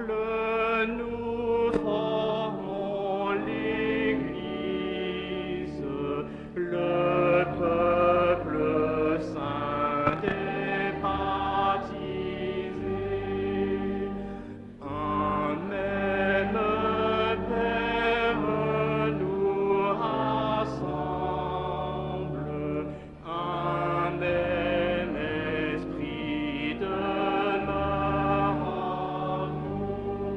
nous formons l'Église, le peuple saint et baptisé. Un même Père nous rassemble, un même Esprit demeure en nous.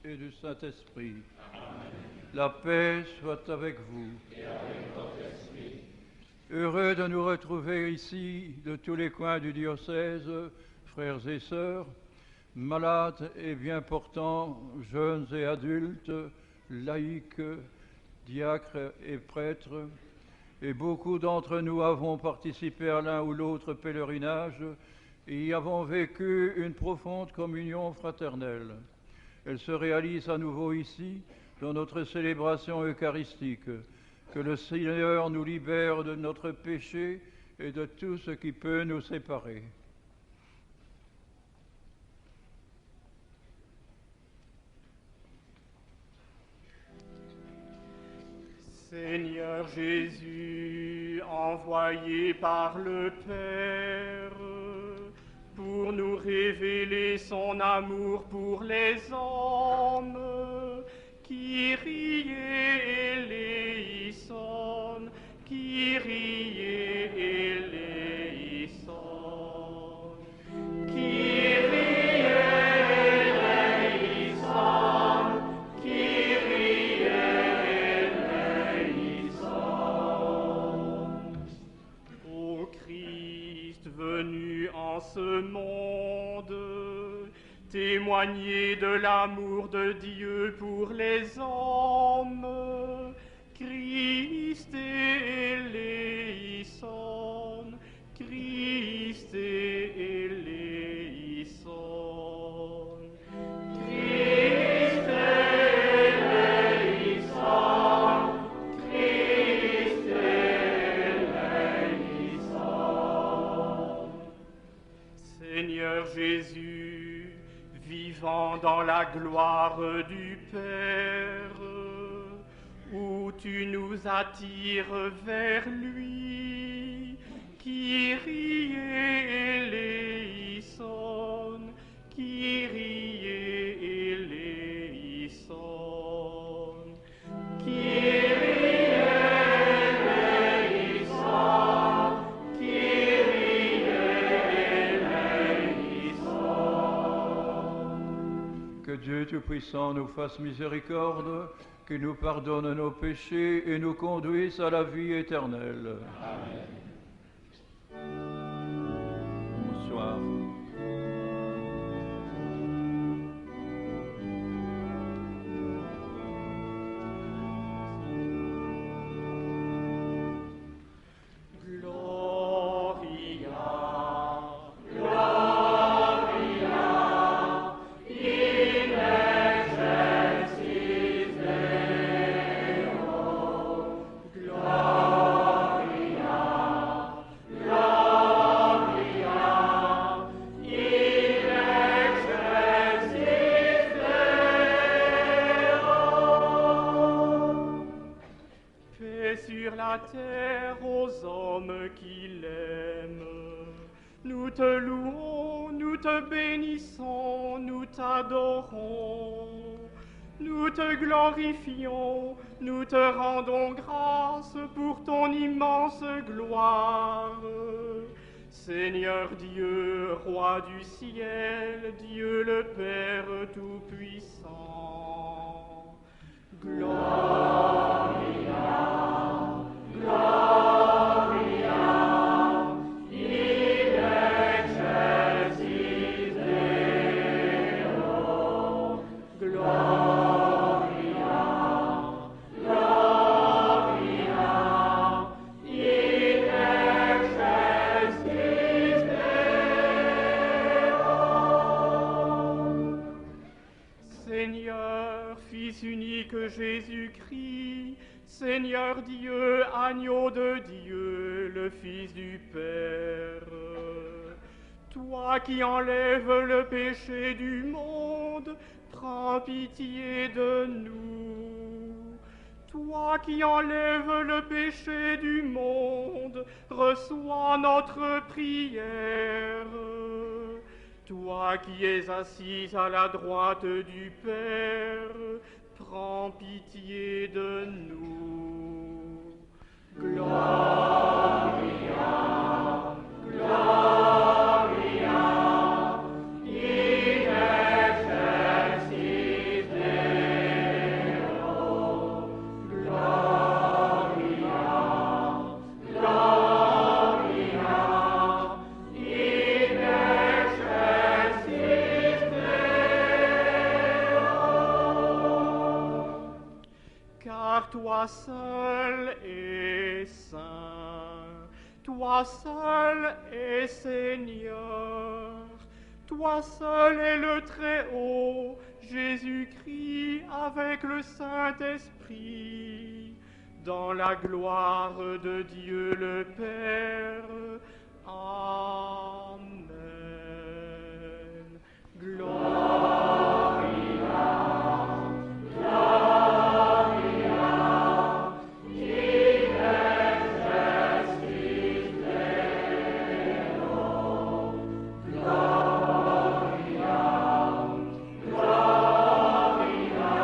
et du Saint-Esprit. La paix soit avec vous. Et avec votre esprit. Heureux de nous retrouver ici, de tous les coins du diocèse, frères et sœurs, malades et bien portants, jeunes et adultes, laïcs, diacres et prêtres. Et beaucoup d'entre nous avons participé à l'un ou l'autre pèlerinage et y avons vécu une profonde communion fraternelle. Elle se réalise à nouveau ici, dans notre célébration eucharistique. Que le Seigneur nous libère de notre péché et de tout ce qui peut nous séparer. Seigneur Jésus, envoyé par le Père, pour nous révéler son amour pour les hommes, Kyrie eleison, Kyrie eleison, Kyrie eleison, Kyrie eleison. Ô Christ venu en ce monde, témoigner de l'amour de Dieu pour les hommes, Christ eleison, Christ eleison, Christ eleison, Christ eleison. Seigneur Jésus, vivant dans la gloire du Père, où tu nous attires vers lui, Kyrie eleison, Kyrie eleison, Kyrie eleison, Kyrie eleison. Que Dieu Tout-Puissant nous fasse miséricorde, qu'il nous pardonne nos péchés et nous conduise à la vie éternelle. Amen. Bonsoir. Sur la terre aux hommes qui l'aiment. Nous te louons, nous te bénissons, nous t'adorons. Nous te glorifions, nous te rendons grâce pour ton immense gloire. Seigneur Dieu, roi du ciel, Dieu le Père Tout-Puissant. Gloria, Gloria, in excelsis Deo. Gloria, Gloria, in excelsis Deo. Seigneur, Fils unique Jésus-Christ, Seigneur Dieu, agneau de Dieu, le Fils du Père, toi qui enlèves le péché du monde, prends pitié de nous. Toi qui enlèves le péché du monde, reçois notre prière. Toi qui es assis à la droite du Père, prends pitié de nous. Gloria, Gloria, in excelsis Deo. car toi seul es saint, toi seul es Seigneur, toi seul est le Très-Haut, Jésus-Christ avec le Saint-Esprit, dans la gloire de Dieu le Père. Amen. Gloria, Gloria, in excelsis Deo. Gloria, Gloria,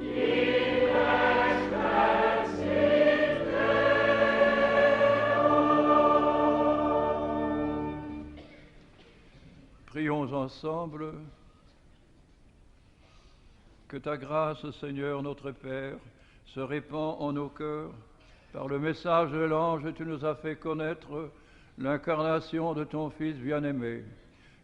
in excelsis Prions ensemble. Que ta grâce, Seigneur notre Père, se répand en nos cœurs. Par le message de l'ange, tu nous as fait connaître l'incarnation de ton Fils bien-aimé.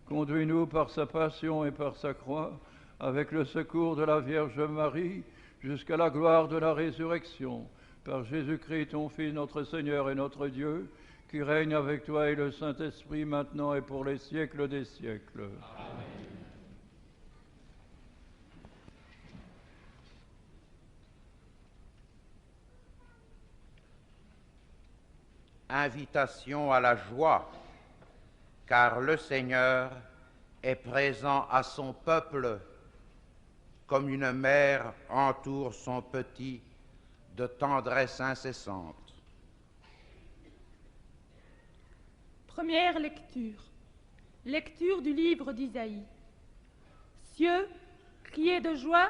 Conduis-nous par sa passion et par sa croix, avec le secours de la Vierge Marie, jusqu'à la gloire de la résurrection. Par Jésus-Christ, ton Fils, notre Seigneur et notre Dieu, qui règne avec toi et le Saint-Esprit maintenant et pour les siècles des siècles. Amen. Invitation à la joie, car le Seigneur est présent à son peuple, comme une mère entoure son petit de tendresse incessante. Première lecture. Lecture du livre d'Isaïe. Cieux, criez de joie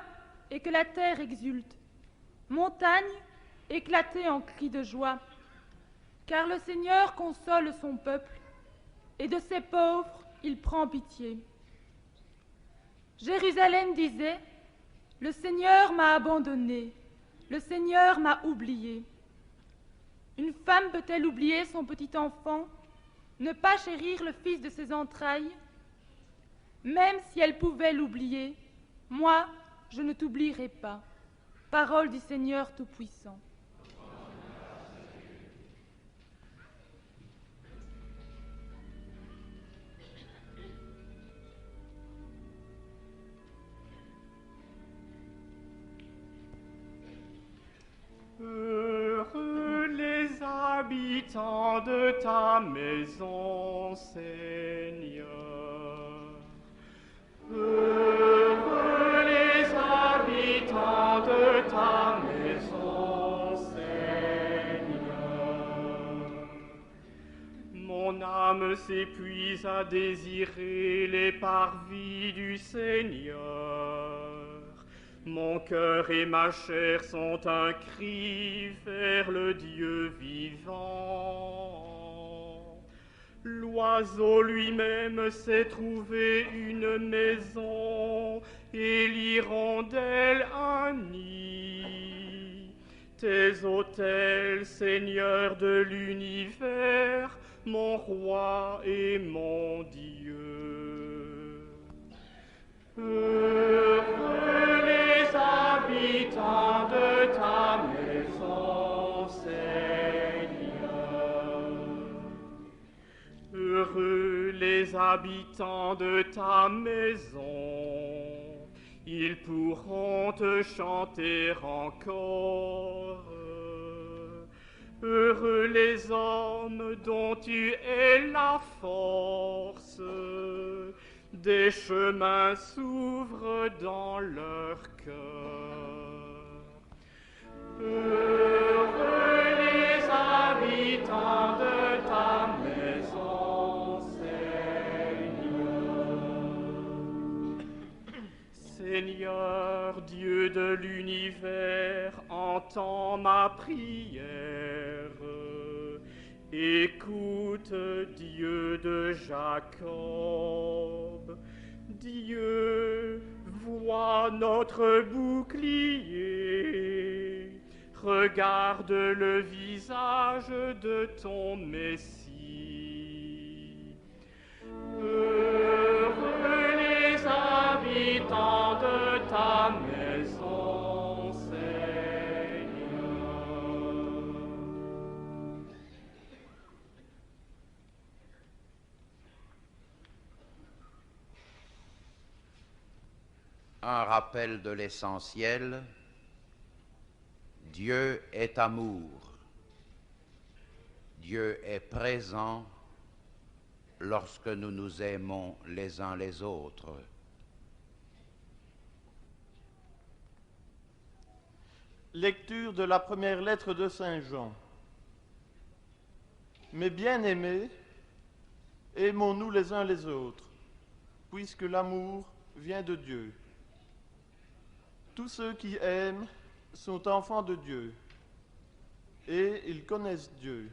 et que la terre exulte. Montagnes, éclatez en cris de joie. Car le Seigneur console son peuple, et de ses pauvres il prend pitié. Jérusalem disait, « Le Seigneur m'a abandonné, le Seigneur m'a oublié. » Une femme peut-elle oublier son petit enfant, ne pas chérir le fils de ses entrailles? Même si elle pouvait l'oublier, moi, je ne t'oublierai pas. Parole du Seigneur Tout-Puissant. Heureux les habitants de ta maison, Seigneur. Heureux les habitants de ta maison, Seigneur. Mon âme s'épuise à désirer les parvis du Seigneur. Mon cœur et ma chair sont un cri vers le Dieu vivant. L'oiseau lui-même s'est trouvé une maison et l'hirondelle un nid. Tes autels, Seigneur de l'univers, mon roi et mon Dieu. Heureux les habitants de ta maison, Seigneur. Heureux les habitants de ta maison, ils pourront te chanter encore. Heureux les hommes dont tu es la force, des chemins s'ouvrent dans leur cœur. Heureux les habitants de ta maison, Seigneur. Seigneur, Dieu de l'univers, entends ma prière. Écoute, Dieu de Jacob. Dieu, vois notre bouclier. Regarde le visage de ton Messie. Heureux les habitants de ta maison, Seigneur. un rappel de l'essentiel. Dieu est amour. Dieu est présent lorsque nous nous aimons les uns les autres. Lecture de la première lettre de Saint Jean. Mes bien-aimés, aimons-nous les uns les autres, puisque l'amour vient de Dieu. Tous ceux qui aiment sont enfants de Dieu, et ils connaissent Dieu.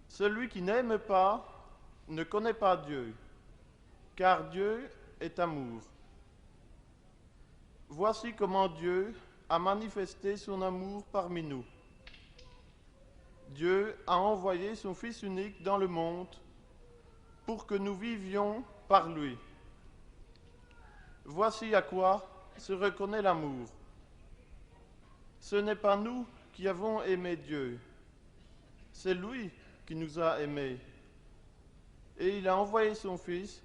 Celui qui n'aime pas ne connaît pas Dieu, car Dieu est amour. Voici comment Dieu a manifesté son amour parmi nous. Dieu a envoyé son Fils unique dans le monde pour que nous vivions par lui. Voici à quoi se reconnaît l'amour. Ce n'est pas nous qui avons aimé Dieu, c'est lui qui nous a aimés. Et il a envoyé son Fils,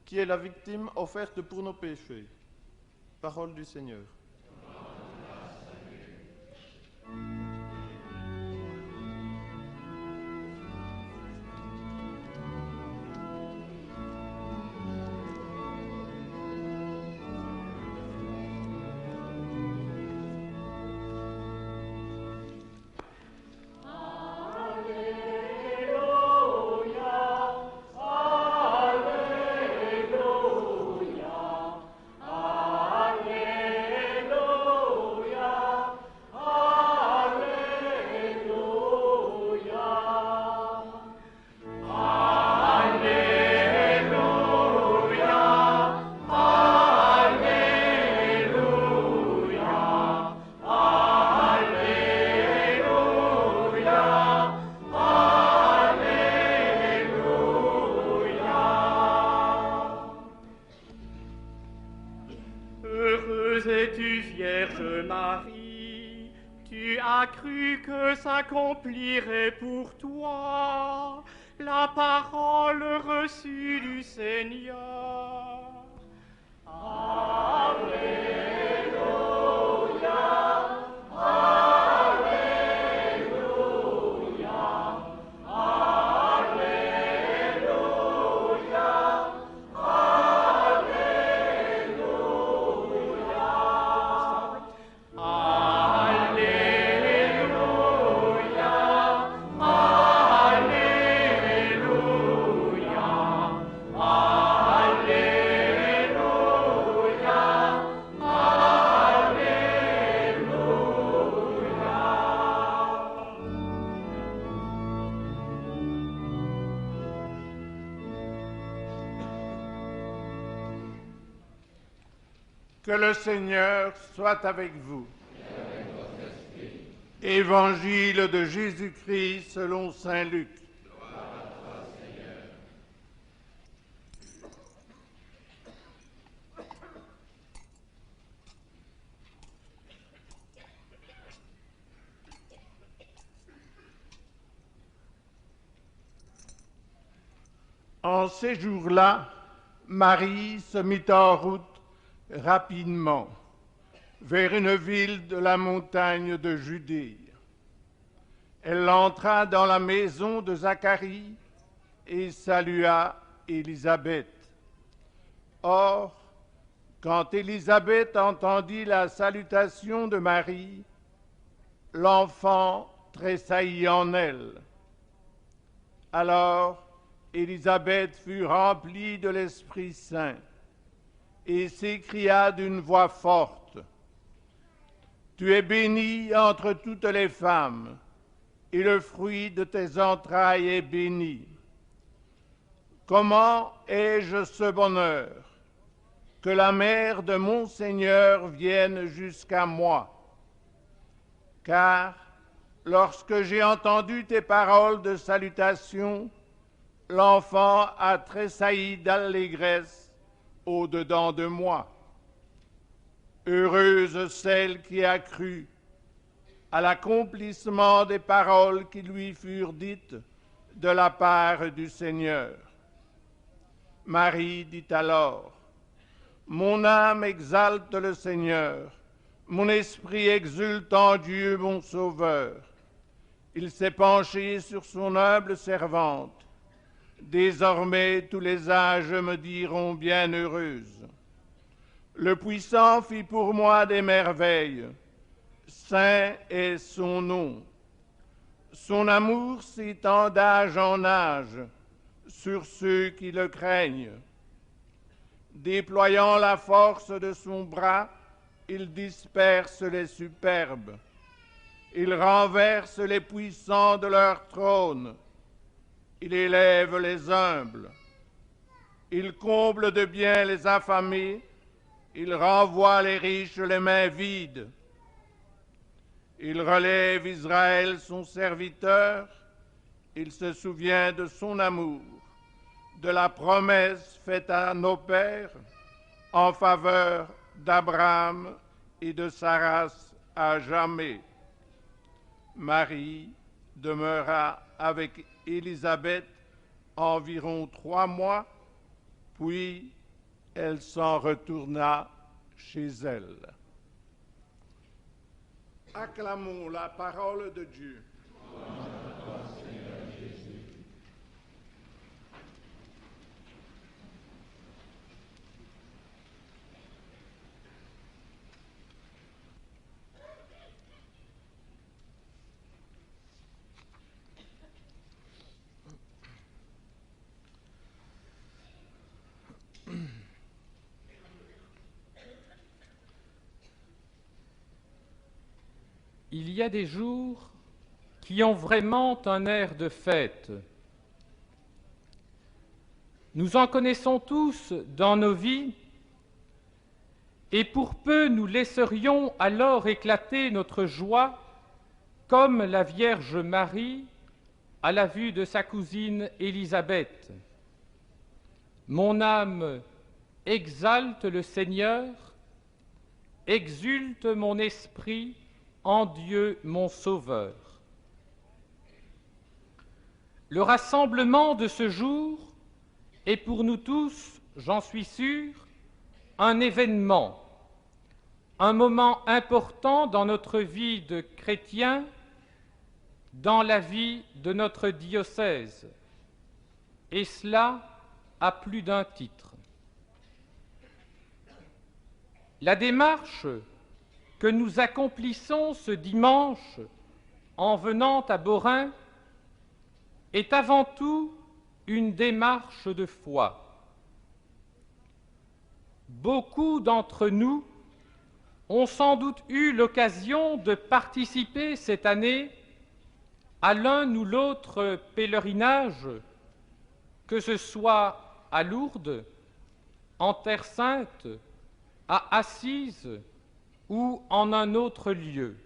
qui est la victime offerte pour nos péchés. Parole du Seigneur. Marie, tu as cru que s'accomplirait pour toi la parole reçue du Seigneur. Alléluia, Alléluia, Alléluia, Que le Seigneur soit avec vous. Évangile de Jésus-Christ selon saint Luc. En ces jours-là, Marie se mit en route rapidement vers une ville de la montagne de Judée. Elle entra dans la maison de Zacharie et salua Élisabeth. Or, quand Élisabeth entendit la salutation de Marie, l'enfant tressaillit en elle. Alors, Élisabeth fut remplie de l'Esprit Saint et s'écria d'une voix forte, « Tu es bénie entre toutes les femmes, et le fruit de tes entrailles est béni. Comment ai-je ce bonheur que la mère de mon Seigneur vienne jusqu'à moi? Car lorsque j'ai entendu tes paroles de salutation, l'enfant a tressailli d'allégresse au-dedans de moi. Heureuse celle qui a cru à l'accomplissement des paroles qui lui furent dites de la part du Seigneur. » Marie dit alors, « Mon âme exalte le Seigneur, mon esprit exulte en Dieu mon Sauveur. Il s'est penché sur son humble servante. Désormais tous les âges me diront bienheureuse. Le Puissant fit pour moi des merveilles. Saint est son nom. Son amour s'étend d'âge en âge sur ceux qui le craignent. Déployant la force de son bras, il disperse les superbes. Il renverse les puissants de leur trône. Il élève les humbles. Il comble de bien les affamés. Il renvoie les riches les mains vides. Il relève Israël, son serviteur. Il se souvient de son amour, de la promesse faite à nos pères en faveur d'Abraham et de sa race à jamais. Marie demeura avec Élisabeth environ 3 mois, puis elle s'en retourna chez elle. Acclamons la parole de Dieu. Il y a des jours qui ont vraiment un air de fête. Nous en connaissons tous dans nos vies, et pour peu nous laisserions alors éclater notre joie comme la Vierge Marie à la vue de sa cousine Élisabeth. Mon âme exalte le Seigneur, exulte mon esprit en Dieu mon Sauveur. Le rassemblement de ce jour est pour nous tous, j'en suis sûr, un événement, un moment important dans notre vie de chrétien, dans la vie de notre diocèse, et cela à plus d'un titre. La démarche que nous accomplissons ce dimanche en venant à Beaurain est avant tout une démarche de foi. Beaucoup d'entre nous ont sans doute eu l'occasion de participer cette année à l'un ou l'autre pèlerinage, que ce soit à Lourdes, en Terre Sainte, à Assise ou en un autre lieu.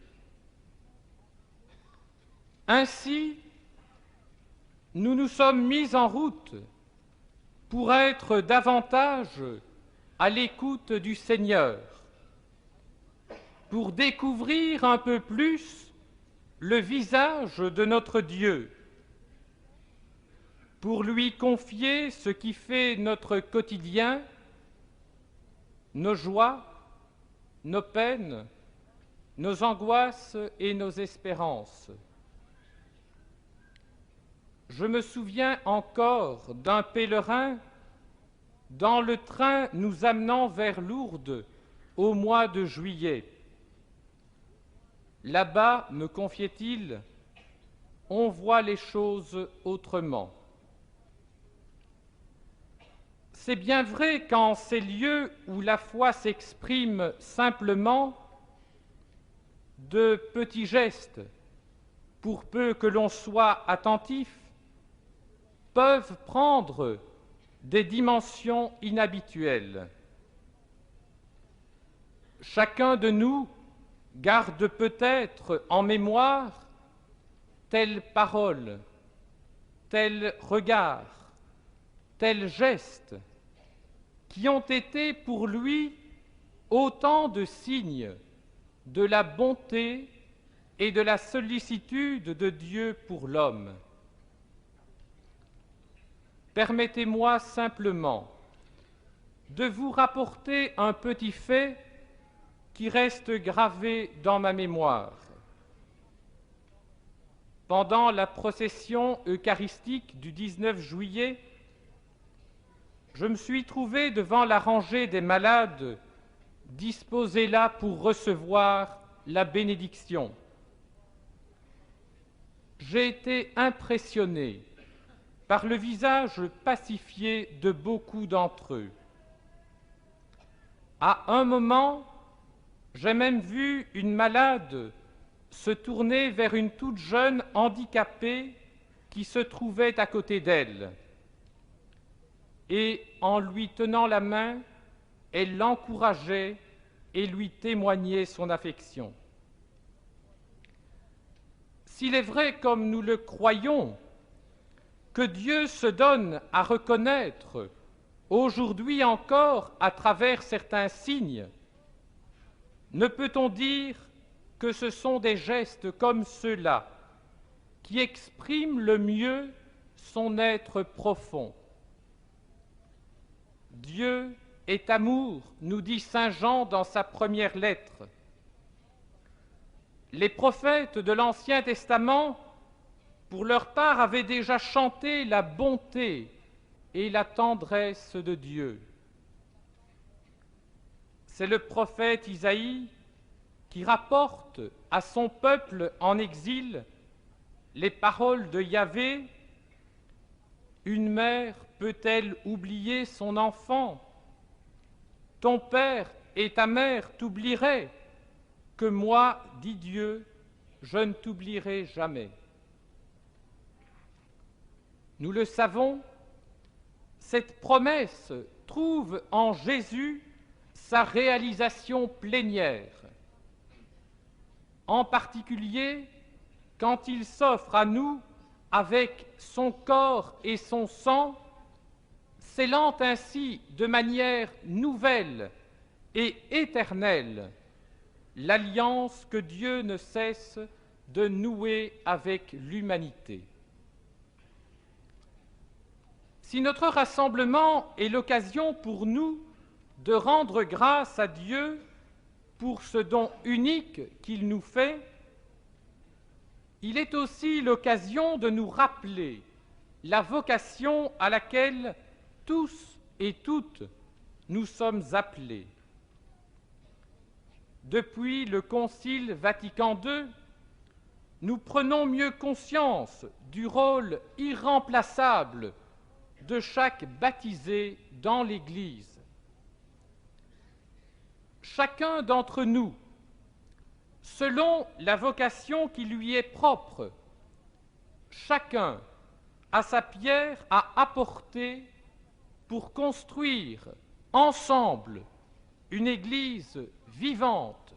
Ainsi, nous nous sommes mis en route pour être davantage à l'écoute du Seigneur, pour découvrir un peu plus le visage de notre Dieu, pour lui confier ce qui fait notre quotidien, nos joies, nos peines, nos angoisses et nos espérances. Je me souviens encore d'un pèlerin dans le train nous amenant vers Lourdes au mois de juillet. Là-bas, me confiait-il, on voit les choses autrement. C'est bien vrai qu'en ces lieux où la foi s'exprime simplement, de petits gestes, pour peu que l'on soit attentif, peuvent prendre des dimensions inhabituelles. Chacun de nous garde peut-être en mémoire telle parole, tel regard, tel geste, qui ont été pour lui autant de signes de la bonté et de la sollicitude de Dieu pour l'homme. Permettez-moi simplement de vous rapporter un petit fait qui reste gravé dans ma mémoire. Pendant la procession eucharistique du 19 juillet, je me suis trouvé devant la rangée des malades disposés là pour recevoir la bénédiction. J'ai été impressionné par le visage pacifié de beaucoup d'entre eux. À un moment, j'ai même vu une malade se tourner vers une toute jeune handicapée qui se trouvait à côté d'elle. Et en lui tenant la main, elle l'encourageait et lui témoignait son affection. S'il est vrai, comme nous le croyons, que Dieu se donne à reconnaître aujourd'hui encore à travers certains signes, ne peut-on dire que ce sont des gestes comme ceux-là qui expriment le mieux son être profond. Dieu est amour, nous dit saint Jean dans sa première lettre. Les prophètes de l'Ancien Testament, pour leur part, avaient déjà chanté la bonté et la tendresse de Dieu. C'est le prophète Isaïe qui rapporte à son peuple en exil les paroles de Yahvé. Une mère peut-elle oublier son enfant? Ton père et ta mère t'oublieraient, que moi, dit Dieu, je ne t'oublierai jamais. Nous le savons, cette promesse trouve en Jésus sa réalisation plénière, en particulier quand il s'offre à nous avec son corps et son sang, scellant ainsi de manière nouvelle et éternelle l'alliance que Dieu ne cesse de nouer avec l'humanité. Si notre rassemblement est l'occasion pour nous de rendre grâce à Dieu pour ce don unique qu'il nous fait, il est aussi l'occasion de nous rappeler la vocation à laquelle tous et toutes nous sommes appelés. Depuis le Concile Vatican II, nous prenons mieux conscience du rôle irremplaçable de chaque baptisé dans l'Église. Chacun d'entre nous, selon la vocation qui lui est propre, chacun a sa pierre à apporter pour construire ensemble une Église vivante,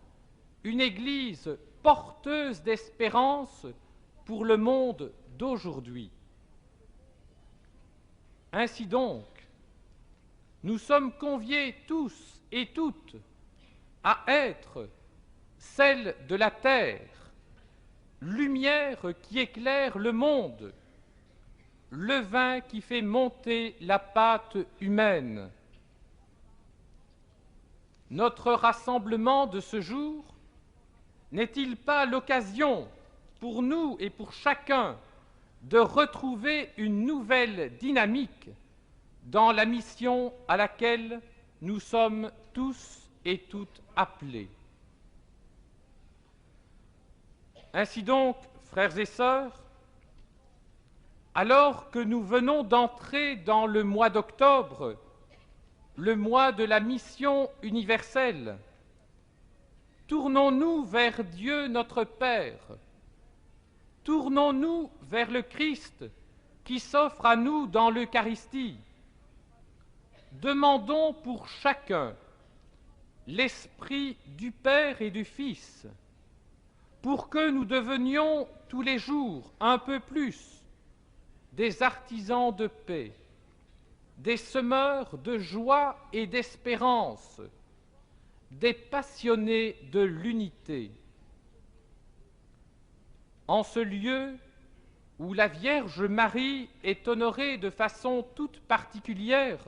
une Église porteuse d'espérance pour le monde d'aujourd'hui. Ainsi donc, nous sommes conviés tous et toutes à être celle de la terre, lumière qui éclaire le monde, levain qui fait monter la pâte humaine. Notre rassemblement de ce jour n'est-il pas l'occasion pour nous et pour chacun de retrouver une nouvelle dynamique dans la mission à laquelle nous sommes tous et toutes appelés? Ainsi donc, frères et sœurs, alors que nous venons d'entrer dans le mois d'octobre, le mois de la mission universelle, tournons-nous vers Dieu notre Père, tournons-nous vers le Christ qui s'offre à nous dans l'Eucharistie. Demandons pour chacun l'Esprit du Père et du Fils, pour que nous devenions tous les jours un peu plus des artisans de paix, des semeurs de joie et d'espérance, des passionnés de l'unité. En ce lieu où la Vierge Marie est honorée de façon toute particulière,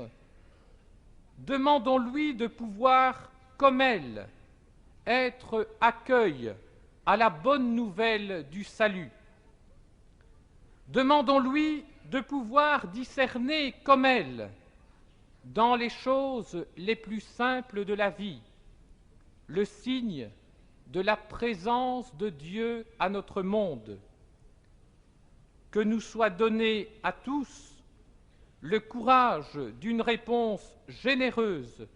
demandons-lui de pouvoir, comme elle, être accueil à la bonne nouvelle du salut. Demandons-lui de pouvoir discerner, comme elle, dans les choses les plus simples de la vie, le signe de la présence de Dieu à notre monde. Que nous soit donné à tous le courage d'une réponse généreuse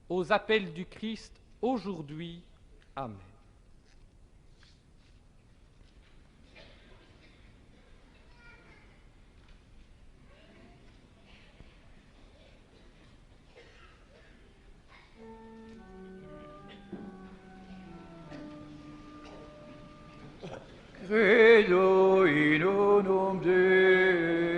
aux appels du Christ aujourd'hui. Amen. Credo in unum Deum.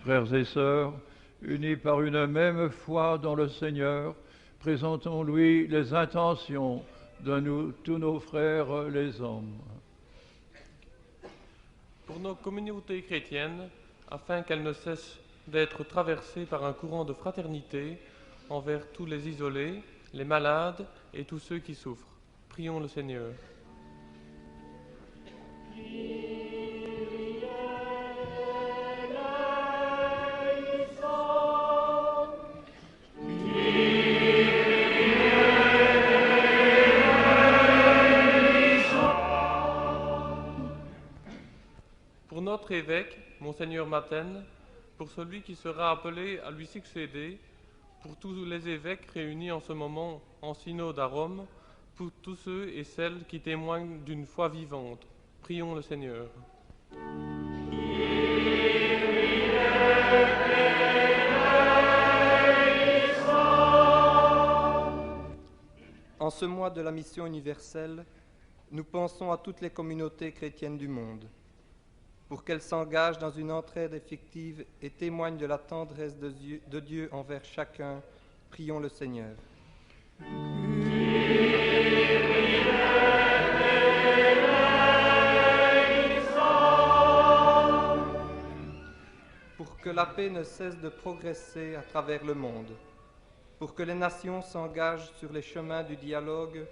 Frères et sœurs, unis par une même foi dans le Seigneur, présentons-lui les intentions de tous nos frères les hommes. Pour nos communautés chrétiennes, afin qu'elles ne cessent d'être traversées par un courant de fraternité envers tous les isolés, les malades et tous ceux qui souffrent. Prions le Seigneur. Pour notre évêque, Monseigneur Maten, pour celui qui sera appelé à lui succéder, pour tous les évêques réunis en ce moment en synode à Rome, pour tous ceux et celles qui témoignent d'une foi vivante. Prions le Seigneur. En ce mois de la mission universelle, nous pensons à toutes les communautés chrétiennes du monde, pour qu'elles s'engagent dans une entraide effective et témoignent de la tendresse de Dieu envers chacun. Prions le Seigneur. Pour que la paix ne cesse de progresser à travers le monde, pour que les nations s'engagent sur les chemins du dialogue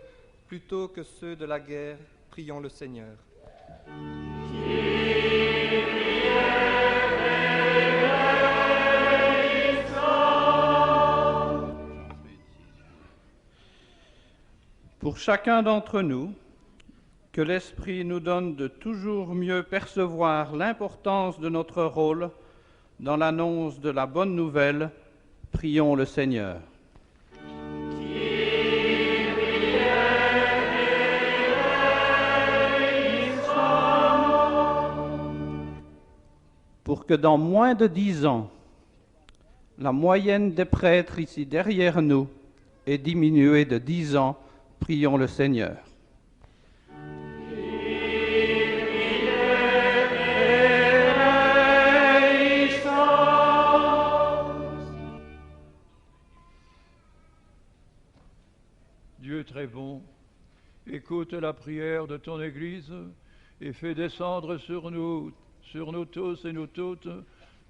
plutôt que ceux de la guerre, prions le Seigneur. Pour chacun d'entre nous, que l'Esprit nous donne de toujours mieux percevoir l'importance de notre rôle dans l'annonce de la bonne nouvelle, prions le Seigneur. Pour que dans moins de 10 ans, la moyenne des prêtres ici derrière nous ait diminué de 10 ans, prions le Seigneur. Dieu très bon, écoute la prière de ton Église et fais descendre sur nous tous et nous toutes,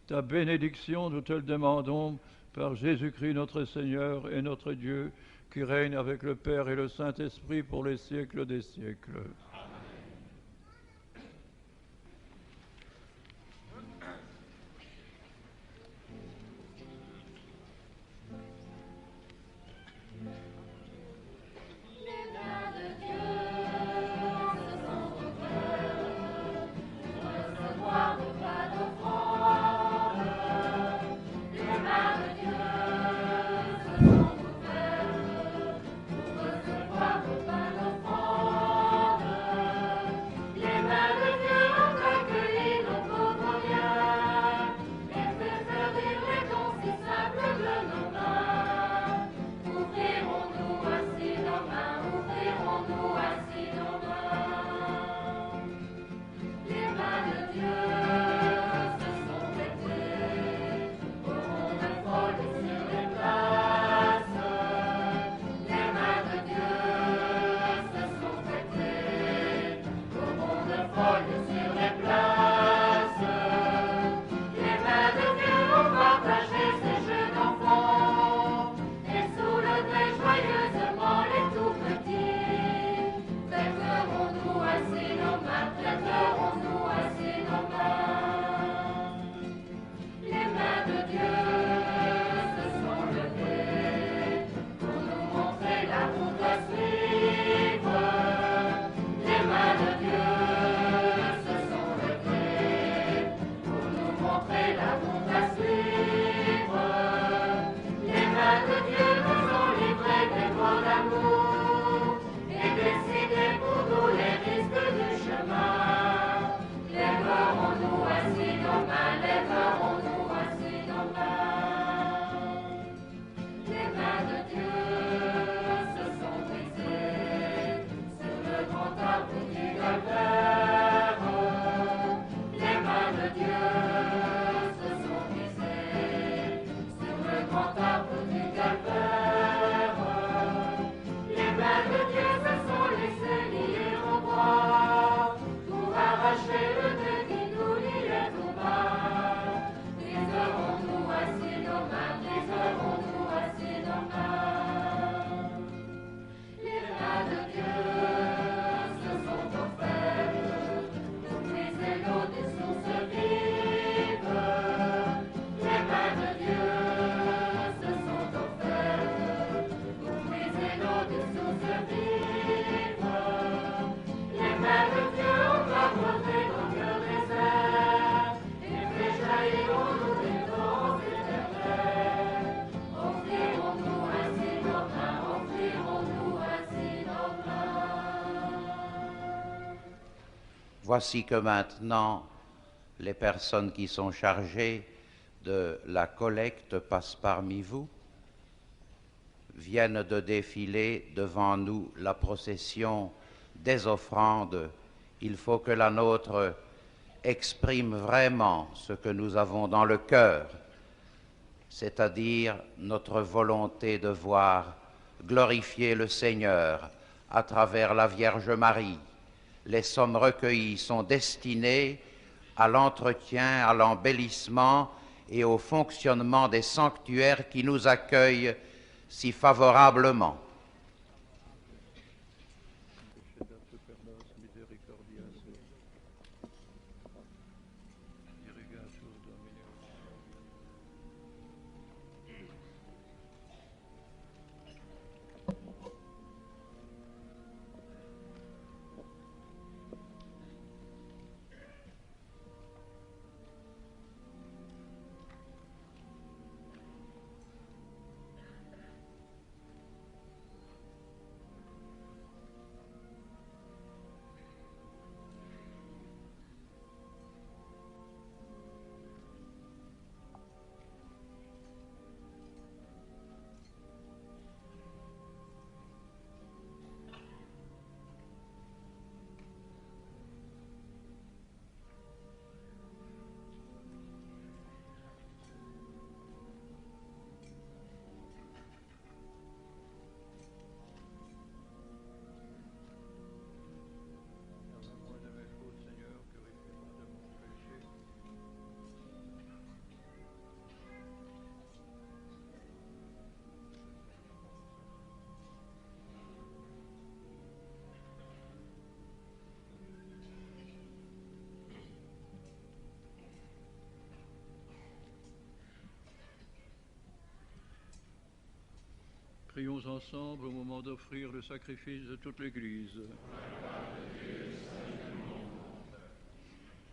ta bénédiction, nous te le demandons, par Jésus-Christ notre Seigneur et notre Dieu, qui règne avec le Père et le Saint-Esprit pour les siècles des siècles. Voici que maintenant, les personnes qui sont chargées de la collecte passent parmi vous, viennent de défiler devant nous la procession des offrandes. Il faut que la nôtre exprime vraiment ce que nous avons dans le cœur, c'est-à-dire notre volonté de voir glorifier le Seigneur à travers la Vierge Marie. Les sommes recueillies sont destinées à l'entretien, à l'embellissement et au fonctionnement des sanctuaires qui nous accueillent si favorablement. Prions ensemble au moment d'offrir le sacrifice de toute l'Église.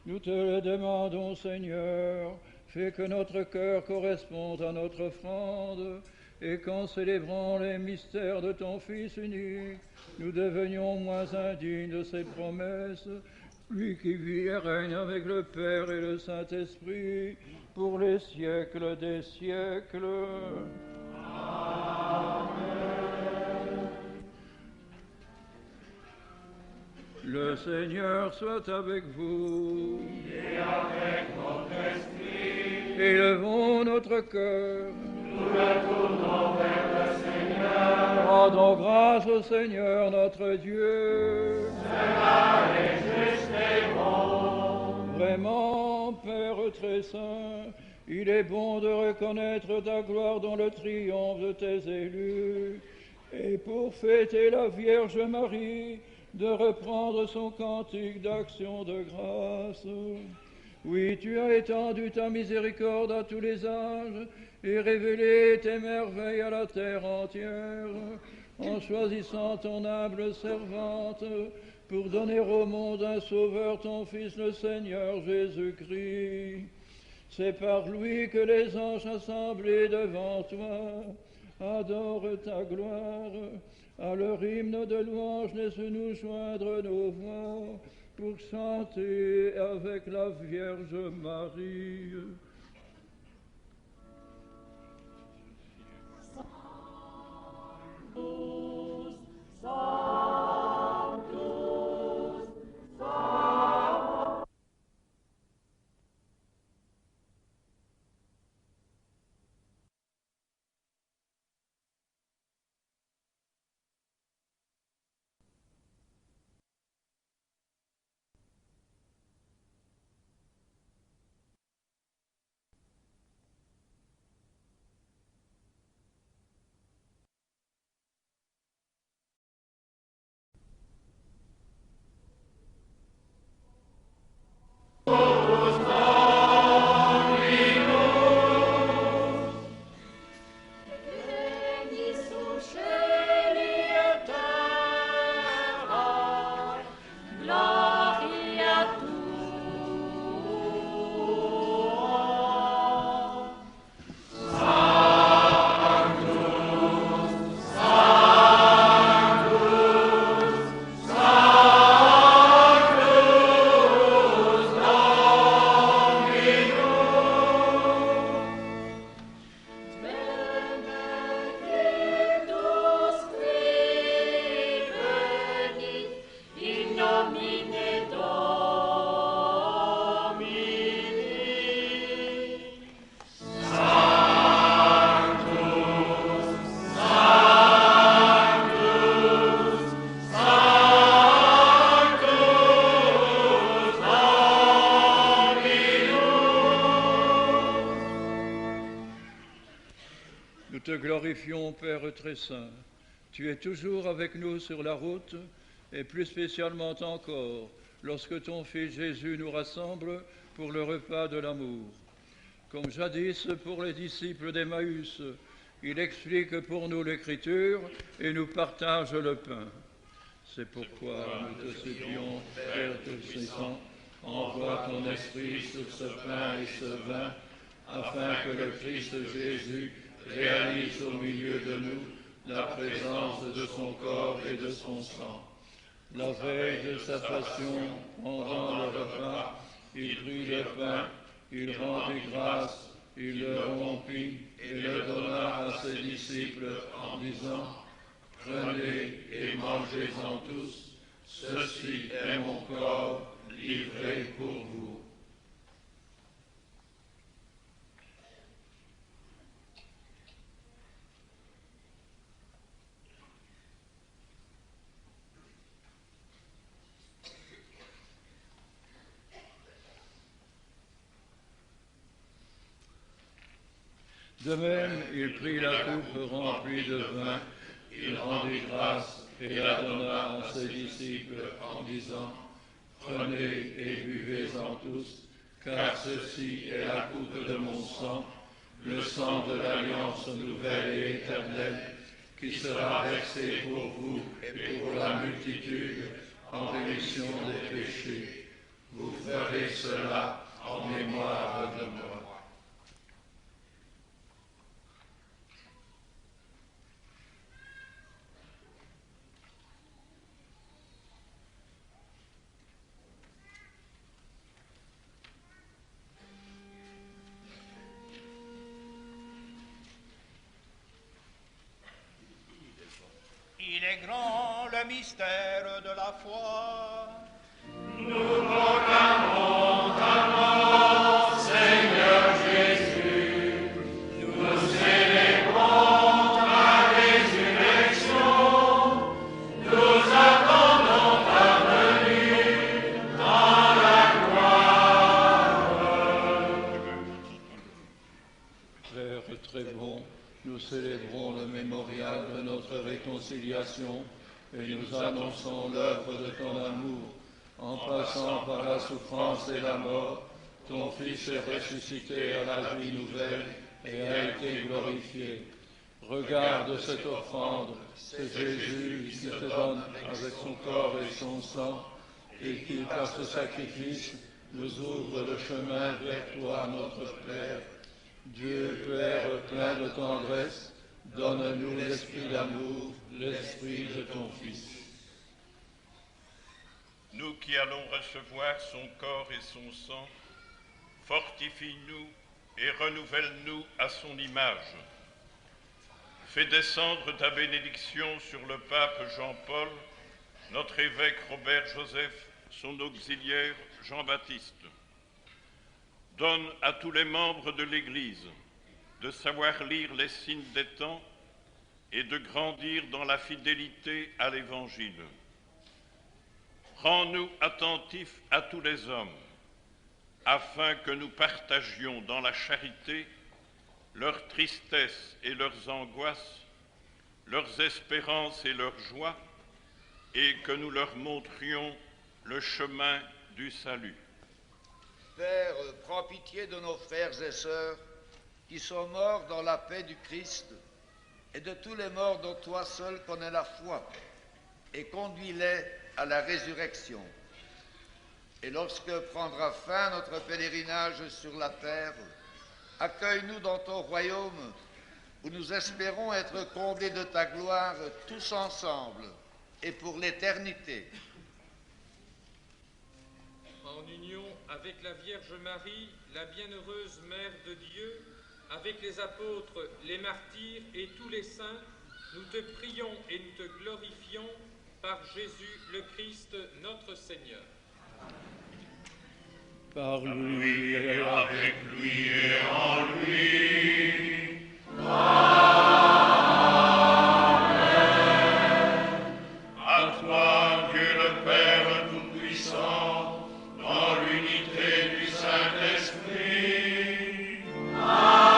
Nous te le demandons, Seigneur, fais que notre cœur corresponde à notre offrande, et qu'en célébrant les mystères de ton Fils unique, nous devenions moins indignes de ses promesses, lui qui vit et règne avec le Père et le Saint-Esprit, pour les siècles des siècles. Le Seigneur soit avec vous. Et avec notre esprit. Élevons notre cœur. Nous le tournons vers le Seigneur. Rendons grâce au Seigneur notre Dieu. Cela est juste et bon. Vraiment, Père très saint, il est bon de reconnaître ta gloire dans le triomphe de tes élus. Et pour fêter la Vierge Marie, de reprendre son cantique d'action de grâce. Oui, tu as étendu ta miséricorde à tous les âges et révélé tes merveilles à la terre entière, en choisissant ton humble servante pour donner au monde un sauveur, ton Fils le Seigneur Jésus-Christ. C'est par lui que les anges assemblés devant toi adorent ta gloire. À leur hymne de louange, laisse-nous joindre nos voix pour chanter avec la Vierge Marie. te glorifions, Père très saint. Tu es toujours avec nous sur la route, et plus spécialement encore lorsque ton Fils Jésus nous rassemble pour le repas de l'amour. Comme jadis pour les disciples d'Emmaüs, il explique pour nous l'Écriture et nous partage le pain. C'est pourquoi nous te supplions, Père Tout-Puissant, envoie ton esprit sur ce pain et ce vin, afin que le Christ Jésus réalise au milieu de nous la présence de son corps et de son sang. La veille de sa passion, pendant le repas, il prit le pain, il rendit grâce, il le rompit et le donna à ses disciples en disant: Prenez et mangez-en tous, ceci est mon corps livré pour vous. De même, il prit la coupe remplie de vin, il rendit grâce et la donna à ses disciples en disant: Prenez et buvez-en tous, car ceci est la coupe de mon sang, le sang de l'alliance nouvelle et éternelle, qui sera versé pour vous et pour la multitude en rémission des péchés. Vous ferez cela en mémoire de moi. Il est grand le mystère de la foi. Nous proclamons ta mort, Seigneur Jésus. Nous célébrons ta résurrection. Nous attendons ta venue dans la gloire. Père très bon, nous célébrons le mémorial de notre réconciliation et nous annonçons l'œuvre de ton amour. En passant par la souffrance et la mort, ton Fils est ressuscité à la vie nouvelle et a été glorifié. Regarde cette offrande, c'est Jésus qui te donne avec son corps et son sang, et qui, par ce sacrifice, nous ouvre le chemin vers toi, notre Père. Dieu Père plein de tendresse, donne-nous l'esprit d'amour, l'esprit de ton Fils. Nous qui allons recevoir son corps et son sang, fortifie-nous et renouvelle-nous à son image. Fais descendre ta bénédiction sur le pape Jean-Paul, notre évêque Robert Joseph, son auxiliaire Jean-Baptiste. Donne à tous les membres de l'Église de savoir lire les signes des temps et de grandir dans la fidélité à l'Évangile. Rends-nous attentifs à tous les hommes, afin que nous partagions dans la charité leurs tristesses et leurs angoisses, leurs espérances et leurs joies, et que nous leur montrions le chemin du salut. Père, prends pitié de nos frères et sœurs qui sont morts dans la paix du Christ et de tous les morts dont toi seul connais la foi, et conduis-les à la résurrection. Et lorsque prendra fin notre pèlerinage sur la terre, accueille-nous dans ton royaume, où nous espérons être comblés de ta gloire tous ensemble et pour l'éternité. En union avec la Vierge Marie, la bienheureuse Mère de Dieu, avec les apôtres, les martyrs et tous les saints, nous te prions et nous te glorifions par Jésus le Christ, notre Seigneur. Par lui et avec lui et en lui. Amen. À toi, Dieu le Père Tout-Puissant, dans l'unité du Saint-Esprit. Amen.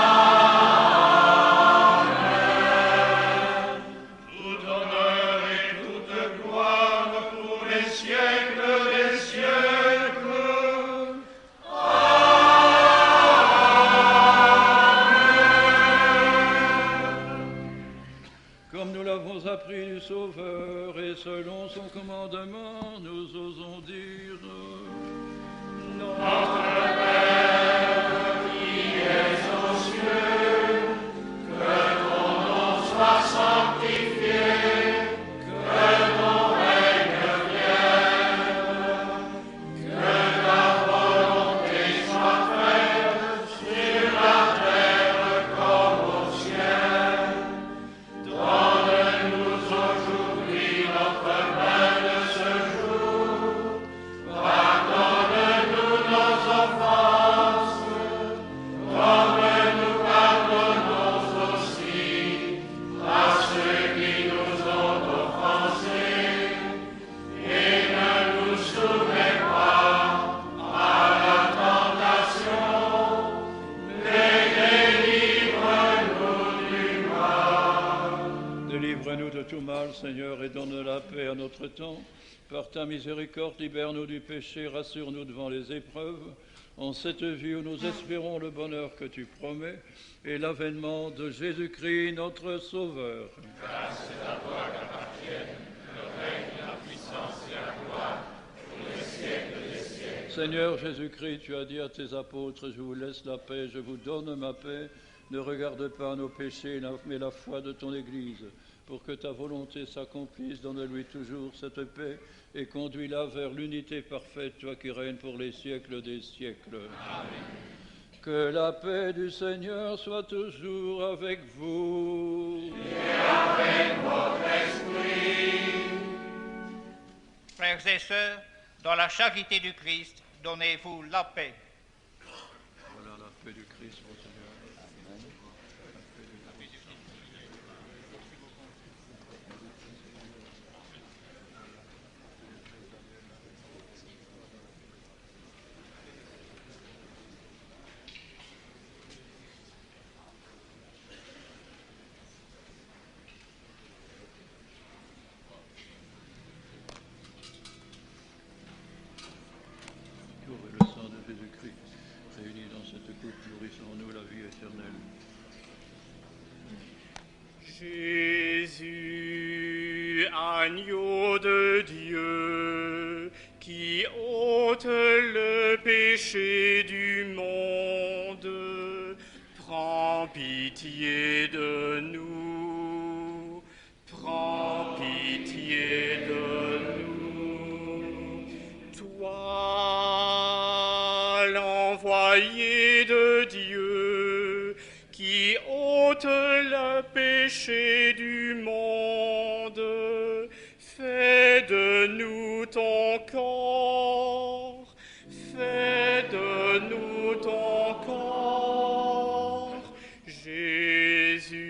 mesure. Délivre-nous de tout mal, Seigneur, et donne la paix à notre temps. Par ta miséricorde, libère-nous du péché, rassure-nous devant les épreuves. En cette vie où nous espérons le bonheur que tu promets et l'avènement de Jésus-Christ, notre Sauveur. Grâce à toi qu'appartiennent le règne, la puissance et la gloire pour les siècles des siècles. Seigneur Jésus-Christ, tu as dit à tes apôtres, je vous laisse la paix, je vous donne ma paix. Ne regarde pas nos péchés, mais la foi de ton Église. Pour que ta volonté s'accomplisse, donne-lui toujours cette paix et conduis-la vers l'unité parfaite, toi qui règnes pour les siècles des siècles. Amen. Que la paix du Seigneur soit toujours avec vous. Et avec votre esprit. Frères et sœurs, dans la charité du Christ, donnez-vous la paix. Voilà la paix du Christ, mon Seigneur. Le sang de Jésus-Christ, réunis dans cette coupe, nourrissons-nous la vie éternelle. Jésus, agneau de Dieu, qui ôte le péché du monde, prends pitié de nous, prends pitié de nous. Toi, l'envoyé de Dieu, qui ôte le péché du monde, fais de nous ton corps, fais de nous ton corps. Jésus,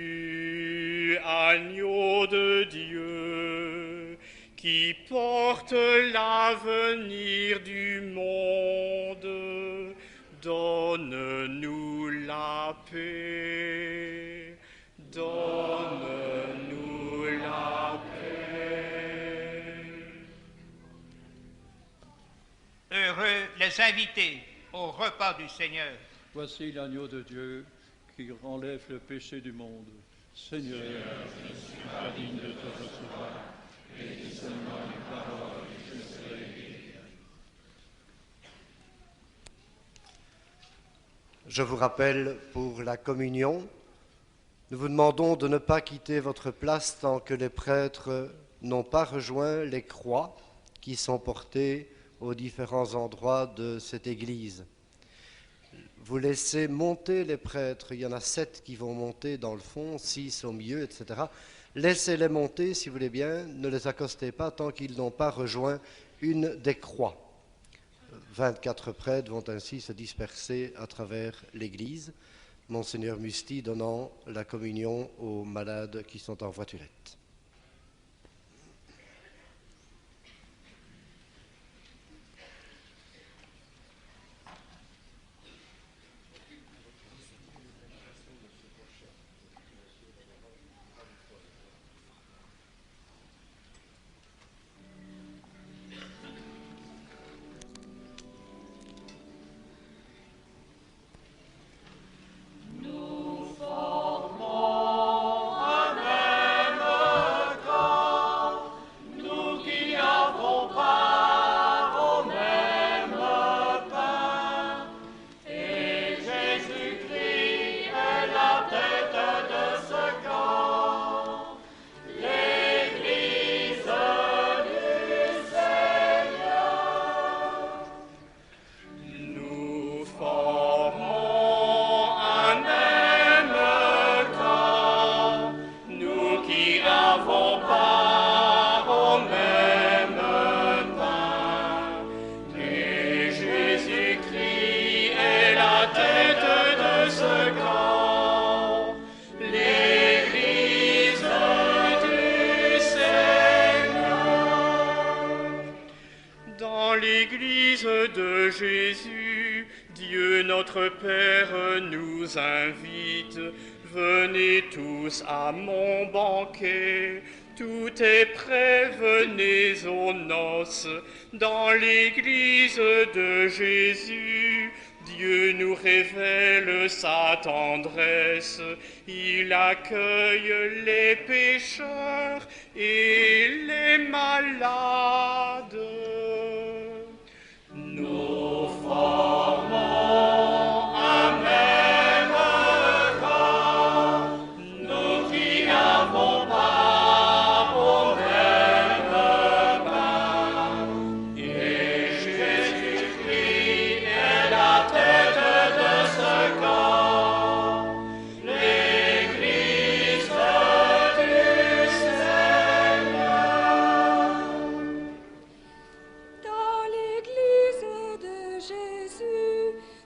agneau de Dieu, qui porte l'avenir du monde, donne-nous la paix, donne-nous la paix. Heureux les invités au repas du Seigneur. Voici l'agneau de Dieu qui enlève le péché du monde. Seigneur, je ne suis pas digne de te recevoir, mais dis seulement une parole et je serai guéri. Je vous rappelle pour la communion, nous vous demandons de ne pas quitter votre place tant que les prêtres n'ont pas rejoint les croix qui sont portées aux différents endroits de cette église. Vous laissez monter les prêtres, il y en a 7 qui vont monter dans le fond, 6 au milieu, etc. Laissez-les monter si vous voulez bien, ne les accostez pas tant qu'ils n'ont pas rejoint une des croix. 24 prêtres vont ainsi se disperser à travers l'église, Monseigneur Musti donnant la communion aux malades qui sont en voiturette. Nous formons un même Dans l'Église de Jésus, Dieu notre Père nous invite. Venez tous à mon banquet, tout est prêt, venez aux noces. Dans l'Église de Jésus, Dieu nous révèle sa tendresse. Il accueille les pécheurs et les malades. Nous formons un même corps, nous qui avons part au même pain. Et Jésus-Christ est la tête de ce corps, l'Église du Seigneur. Dans l'Église de Jésus,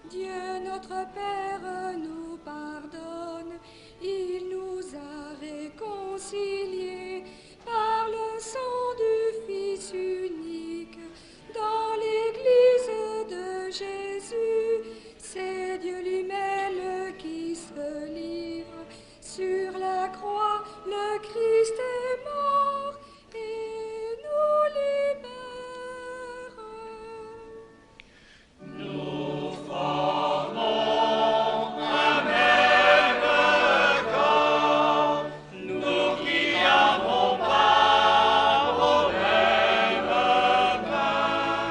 Dieu notre Père nous pardonne. Il nous a réconciliés par le sang du Fils unique. Dans l'Église de Jésus, c'est Dieu lui-même qui se livre. Sur la croix, le Christ est mort et nous libère. Nous formons un même corps, nous qui avons part au même pain.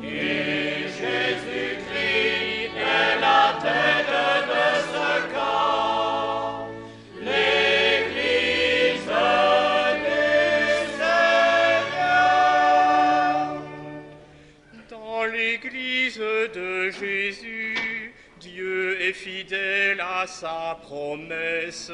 Et Jésus-Christ est la tête de ce corps, l'Église du Seigneur. Dans l'Église de Jésus, Dieu est fidèle à sa promesse.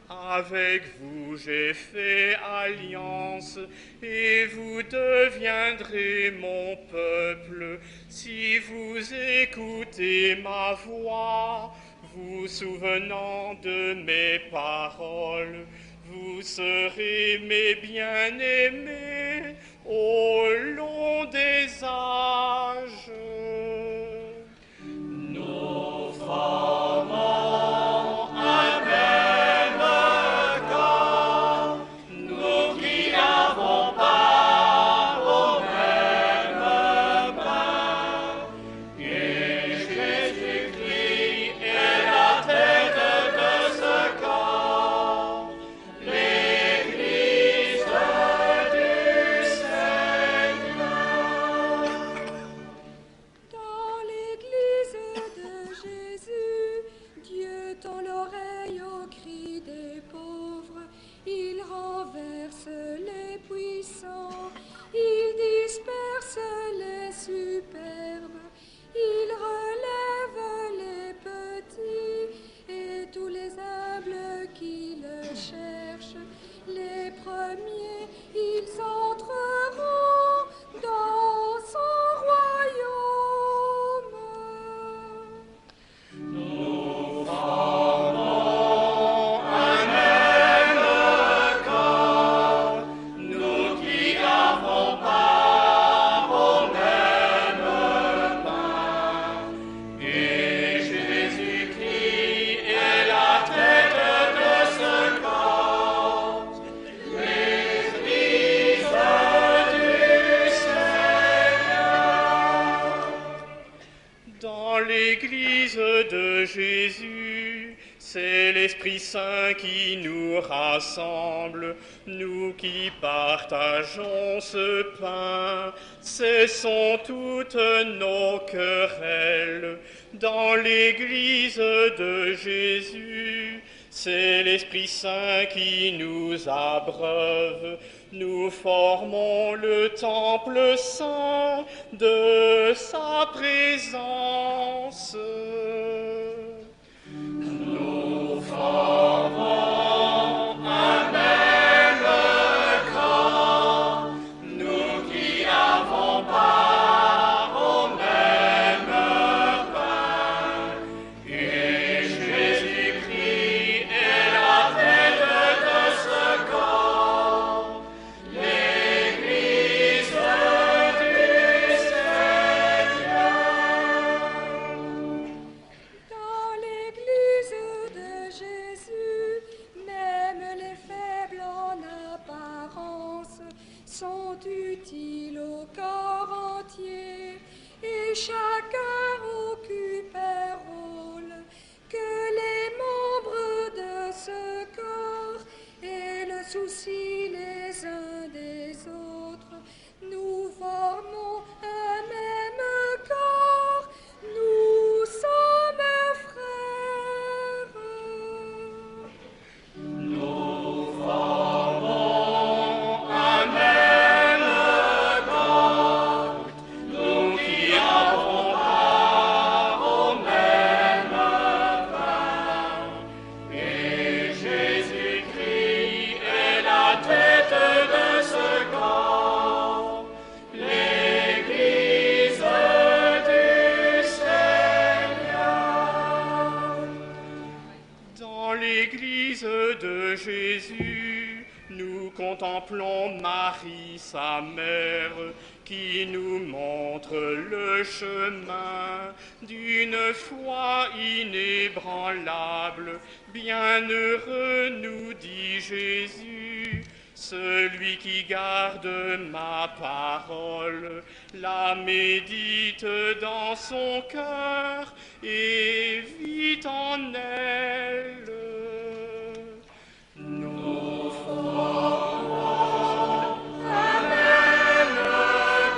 Avec vous j'ai fait alliance, et vous deviendrez mon peuple. Si vous écoutez ma voix, vous souvenant de mes paroles, vous serez mes bien-aimés au long des âges. Nous formons un même corps, nous qui avons part au même pain. Et Jésus-Christ est la tête de ce corps, l'Église du Seigneur. Dans l'Église de Jésus, Dieu tend l'oreille aux cris des pauvres. Il renverse les puissants, il disperse les superbes, il relève les petits et tous les humbles qui le cherchent. Les premiers, ils entreront dans son royaume. Nous formons un même corps, nous qui avons part au même pain. Et Jésus-Christ est la tête de ce corps, l'Église du Seigneur. Dans l'Église de Jésus, c'est l'Esprit Saint qui nous rassemble, nous qui partageons ce pain. Cessons toutes nos querelles. Dans l'Église de Jésus, c'est l'Esprit Saint qui nous abreuve. Nous formons le temple saint de sa présence. Nous formons un même corps, nous qui avons part au même pain. Et Jésus-Christ est la tête de ce corps, l'Église du Seigneur. chacun occupe un rôle, que les membres de ce corps aient le souci les uns des autres. Nous formons un même corps, nous sommes frères. Nous formons un même corps, nous qui avons part au même pain. Et Jésus-Christ est la tête de ce corps, l'Église du Seigneur. Dans l'Église de Jésus, nous contemplons Marie, sa mère, qui nous montre le chemin d'une foi inébranlable. Bienheureux, nous dit Jésus, celui qui garde ma parole, la médite dans son cœur et vit en elle. Nous formons un même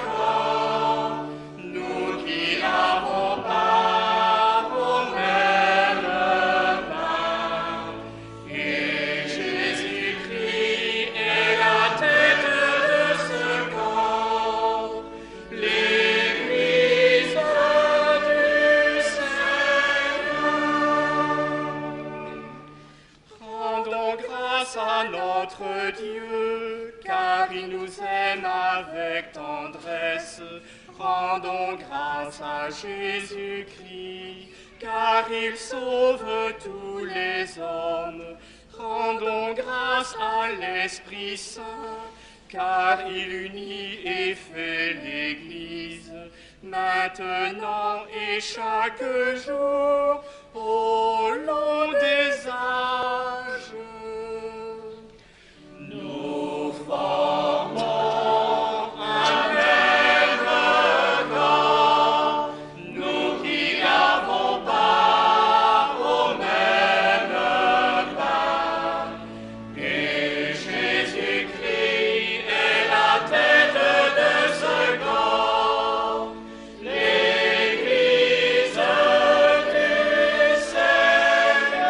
corps, nous qui avons part au même pain. Et Jésus-Christ est la tête de ce corps, l'Église du Seigneur. Rendons grâce à notre Dieu, car il nous aime avec tendresse. Rendons grâce à Jésus-Christ, car il sauve tous les hommes. Rendons grâce à l'Esprit Saint, car il unit et fait l'Église, maintenant et chaque jour, au long des âges. Nous formons un même corps, nous qui avons part au même pain. Et Jésus-Christ est la tête de ce corps, l'Église du Seigneur.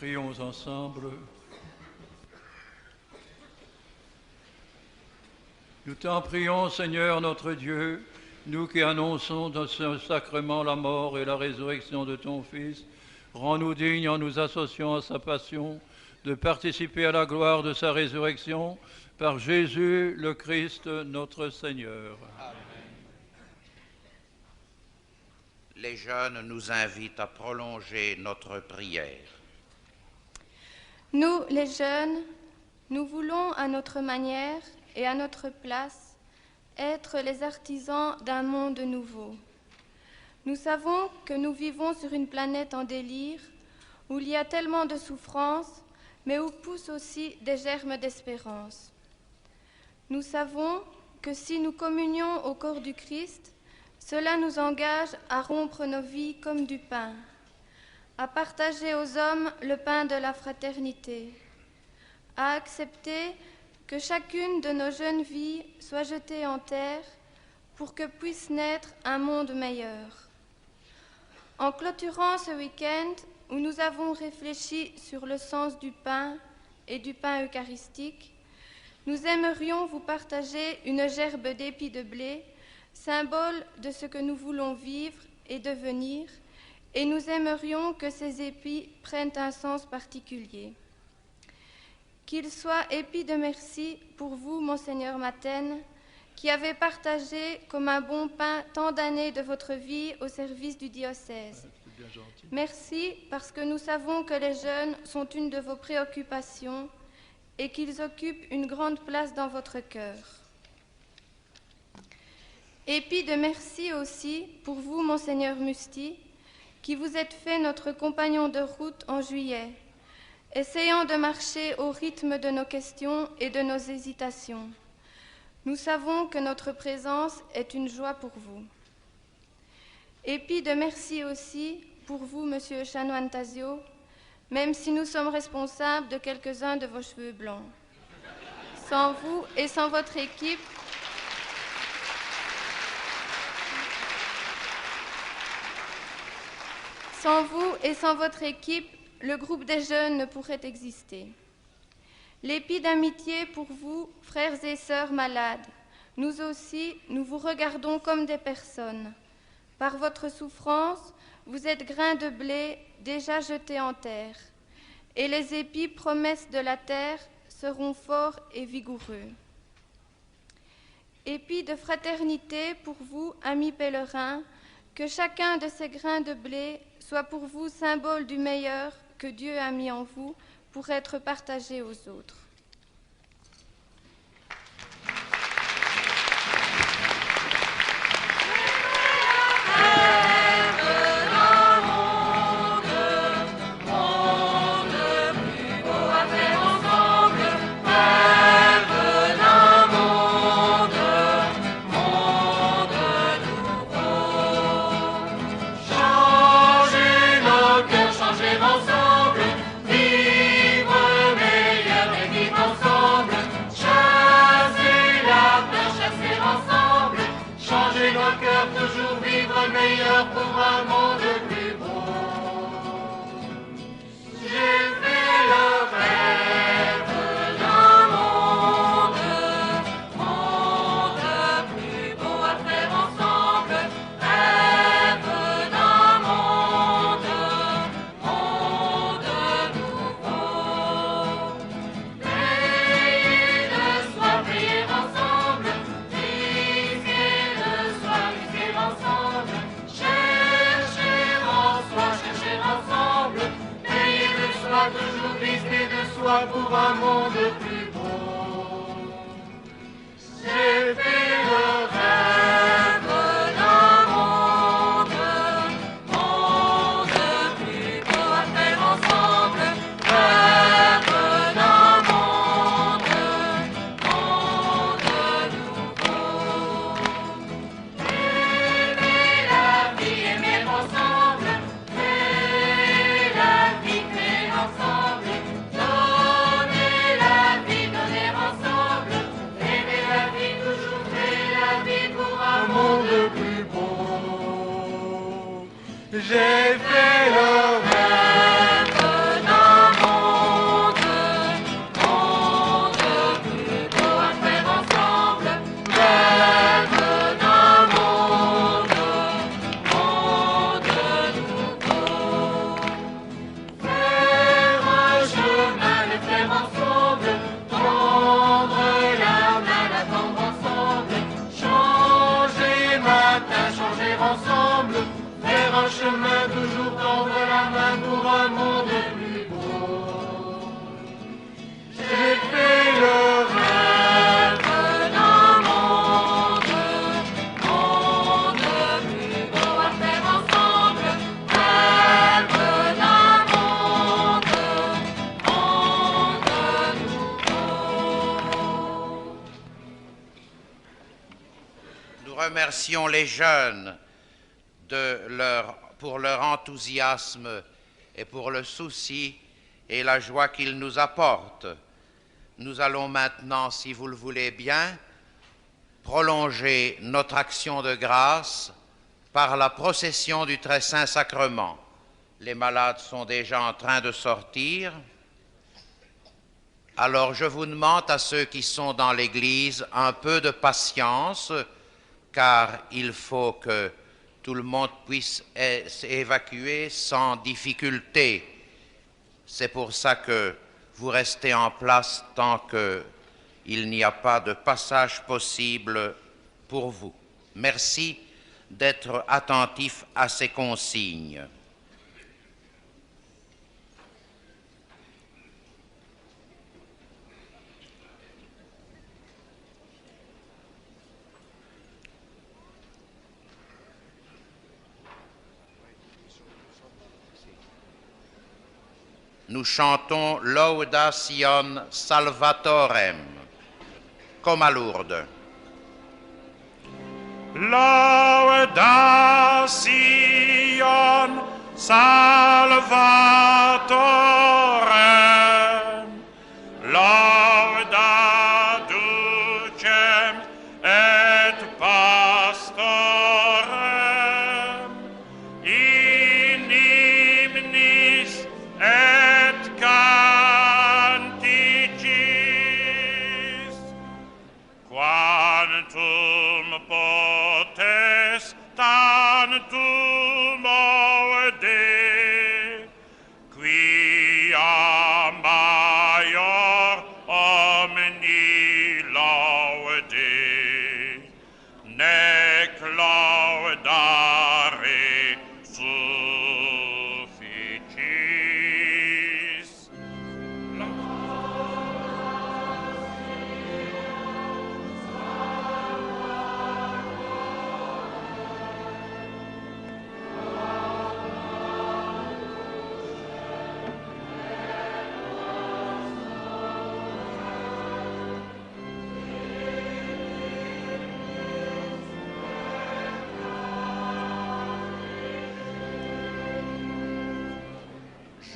Prions ensemble. Nous t'en prions, Seigneur notre Dieu, nous qui annonçons dans ce sacrement la mort et la résurrection de ton Fils, rends-nous dignes en nous associant à sa passion, de participer à la gloire de sa résurrection, par Jésus le Christ notre Seigneur. Amen. Les jeunes nous invitent à prolonger notre prière. Nous, les jeunes, nous voulons à notre manière et à notre place être les artisans d'un monde nouveau. Nous savons que nous vivons sur une planète en délire, où il y a tellement de souffrances, mais où poussent aussi des germes d'espérance. Nous savons que si nous communions au corps du Christ, cela nous engage à rompre nos vies comme du pain, à partager aux hommes le pain de la fraternité, à accepter que chacune de nos jeunes vies soit jetée en terre pour que puisse naître un monde meilleur. En clôturant ce week-end où nous avons réfléchi sur le sens du pain et du pain eucharistique, nous aimerions vous partager une gerbe d'épis de blé, symbole de ce que nous voulons vivre et devenir, et nous aimerions que ces épis prennent un sens particulier. Qu'ils soient épis de merci pour vous, Monseigneur Maten, qui avez partagé comme un bon pain tant d'années de votre vie au service du diocèse. Merci parce que nous savons que les jeunes sont une de vos préoccupations et qu'ils occupent une grande place dans votre cœur. Épis de merci aussi pour vous, Monseigneur Musti, qui vous êtes fait notre compagnon de route en juillet, essayant de marcher au rythme de nos questions et de nos hésitations. Nous savons que notre présence est une joie pour vous. Épis de merci aussi pour vous, Monsieur Chanoine Tasio, même si nous sommes responsables de quelques-uns de vos cheveux blancs. Sans vous et sans votre équipe, le groupe des jeunes ne pourrait exister. L'épis d'amitié pour vous, frères et sœurs malades, nous aussi, nous vous regardons comme des personnes. Par votre souffrance, vous êtes grains de blé déjà jetés en terre, et les épis promesses de la terre seront forts et vigoureux. Épis de fraternité pour vous, amis pèlerins, que chacun de ces grains de blé soit pour vous symbole du meilleur que Dieu a mis en vous pour être partagé aux autres. Pour un monde plus beau, j'ai fait le rêve d'un monde plus beau à faire ensemble, rêve d'un monde nouveau. Veiller de soi, prier ensemble, risquer de soi, risquer ensemble. Toujours risquer de soi pour un monde plus beau. J'ai fait le rêve d'un monde plus beau à faire ensemble, rêve d'un monde nouveau. Aimer la vie, aimer ensemble, ensemble, donner la vie ensemble, aimer la vie toujours. remercions les jeunes pour leur enthousiasme et pour le souci et la joie qu'ils nous apportent. Nous allons maintenant, si vous le voulez bien, prolonger notre action de grâce par la procession du Très Saint Sacrement. Les malades sont déjà en train de sortir. Alors je vous demande à ceux qui sont dans l'église un peu de patience, car il faut que tout le monde puisse s'évacuer sans difficulté. C'est pour ça que vous restez en place tant qu'il n'y a pas de passage possible pour vous. Merci d'être attentifs à ces consignes. Nous chantons Laudationem Salvatorem, comme à Lourdes. Laudationem Salvatorem, lauda ducem et pastorem, in hymnis et canticis, quantum potes tantum ode, quia maior omni laude, nec laudare sufficis.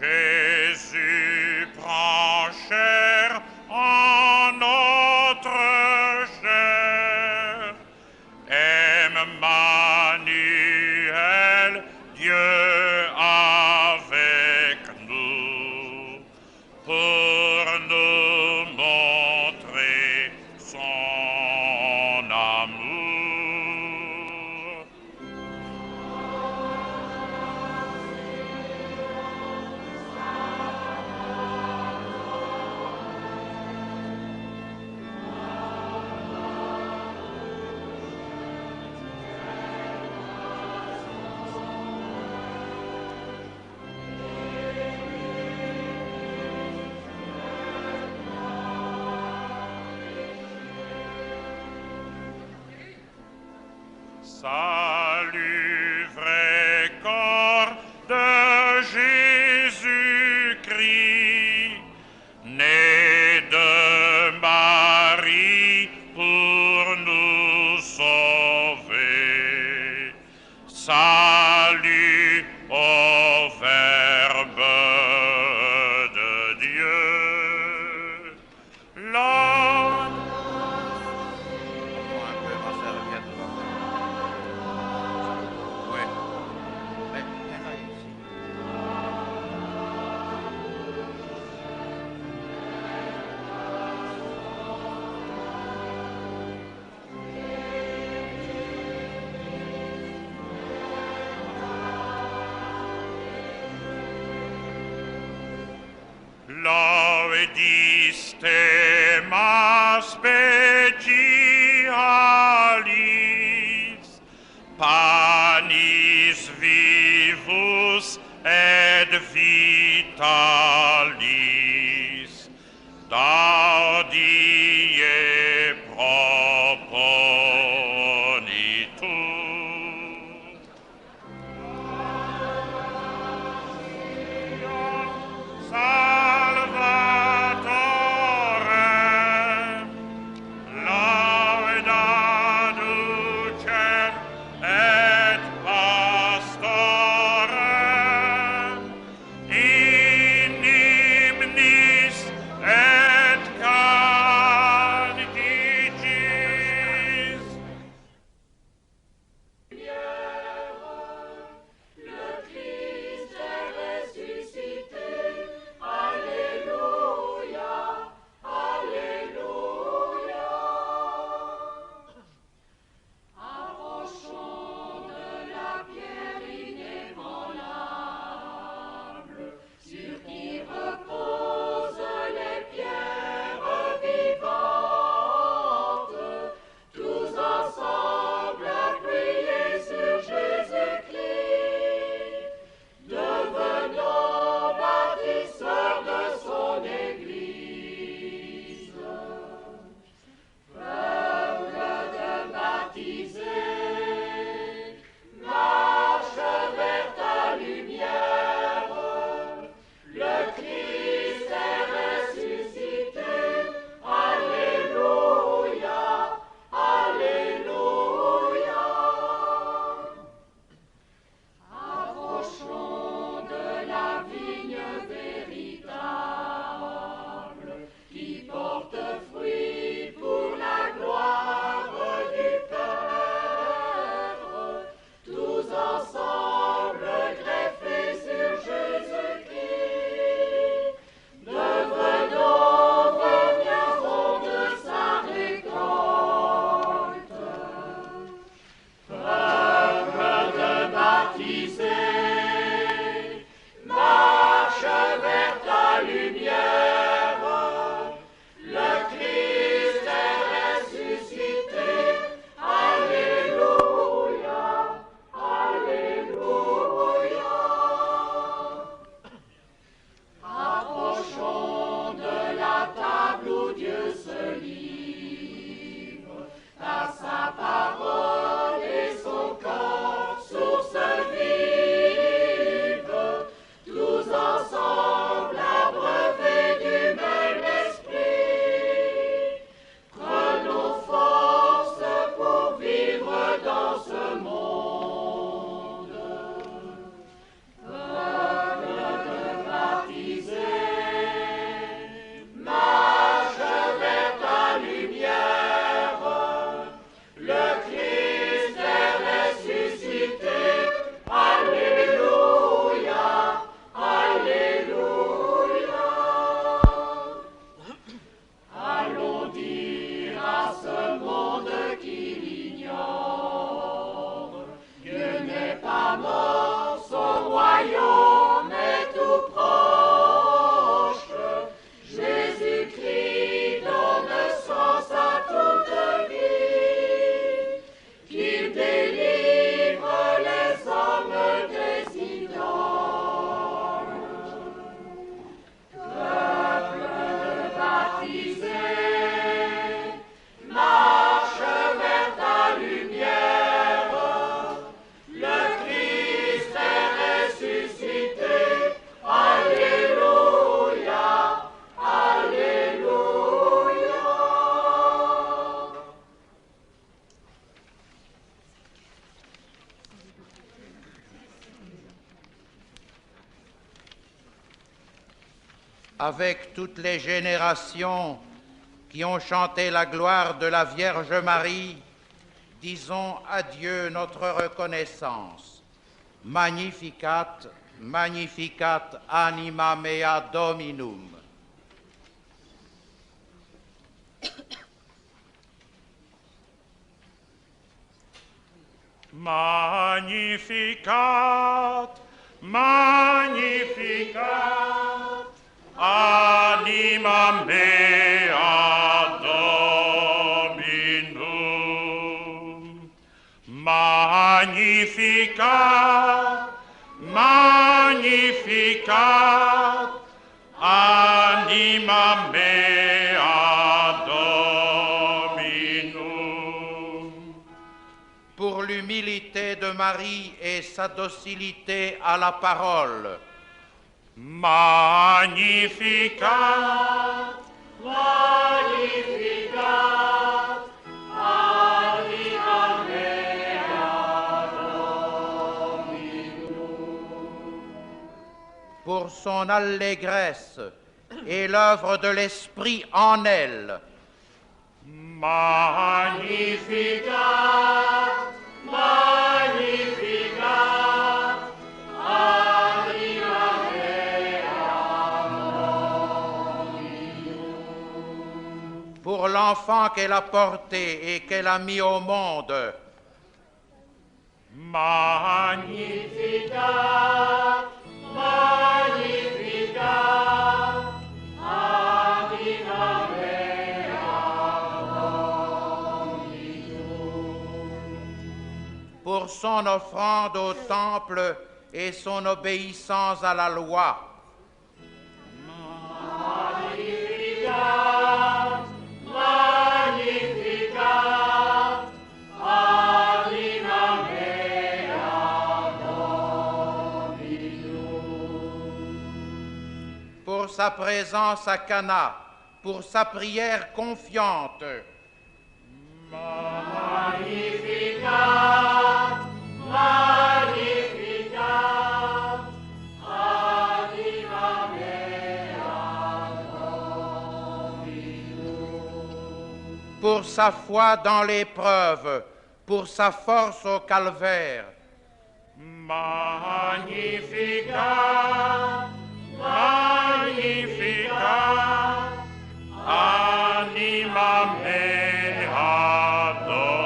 Jésus prend chair en notre chair, Emmanuel, Dieu avec nous, pour nous montrer son amour. Salut, vrai corps de Jésus-Christ, né de Marie pour nous sauver. Salut au Verbe de Dieu. Laudiste ma specialis, panis vivus et vitalis, daudie proponitur. Salvatorem, lauda ducem avec toutes les générations qui ont chanté la gloire de la Vierge Marie, disons à Dieu notre reconnaissance. Magnificat, magnificat anima mea Dominum. Magnificat, magnificat, anima mea Dominum. Magnificat, magnificat, anima mea Dominum. Pour l'humilité de Marie et sa docilité à la parole. Magnificat, magnificat, anima mea Dominum. Pour son allégresse et l'œuvre de l'Esprit en elle. Magnificat, magnificat, anima mea Dominum. Pour l'enfant qu'elle a porté et qu'elle a mis au monde. Magnificat, magnificat, anima mea Dominum. Pour son offrande au temple et son obéissance à la loi. Magnificat, magnificat, anima mea Dominum. Pour sa présence à Cana, pour sa prière confiante. Magnificat, magnificat, anima mea Dominum. Pour sa foi dans l'épreuve, pour sa force au calvaire. Magnificat, magnificat, anima mea Dominum.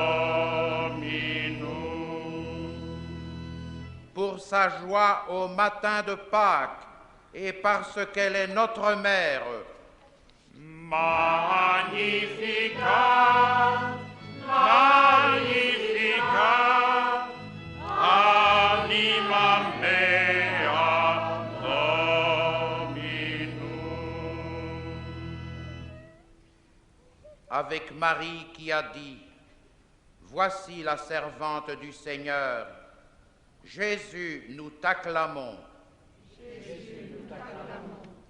Pour sa joie au matin de Pâques et parce qu'elle est notre mère. Magnificat, magnificat, anima mea Dominum. Avec Marie qui a dit, voici la servante du Seigneur. Jésus, nous t'acclamons.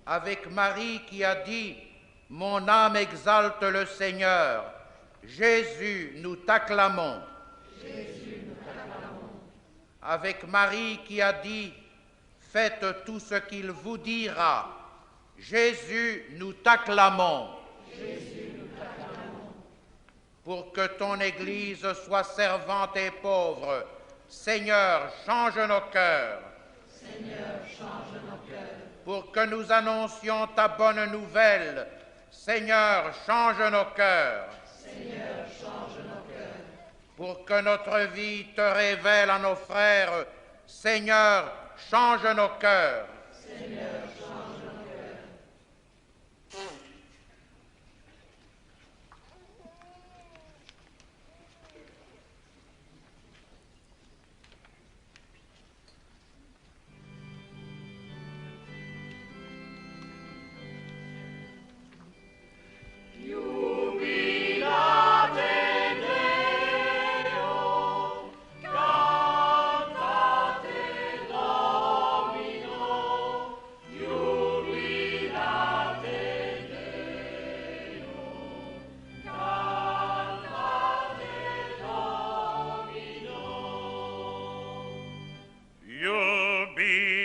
Avec Marie qui a dit, mon âme exalte le Seigneur. Jésus, nous t'acclamons. Avec Marie qui a dit, faites tout ce qu'il vous dira. Jésus, nous t'acclamons. Pour que ton Église soit servante et pauvre, Seigneur, change nos cœurs. Seigneur, change nos cœurs. Pour que nous annoncions ta bonne nouvelle, Seigneur, change nos cœurs. Seigneur, change nos cœurs. Pour que notre vie te révèle à nos frères, Seigneur, change nos cœurs. Seigneur, change nos cœurs.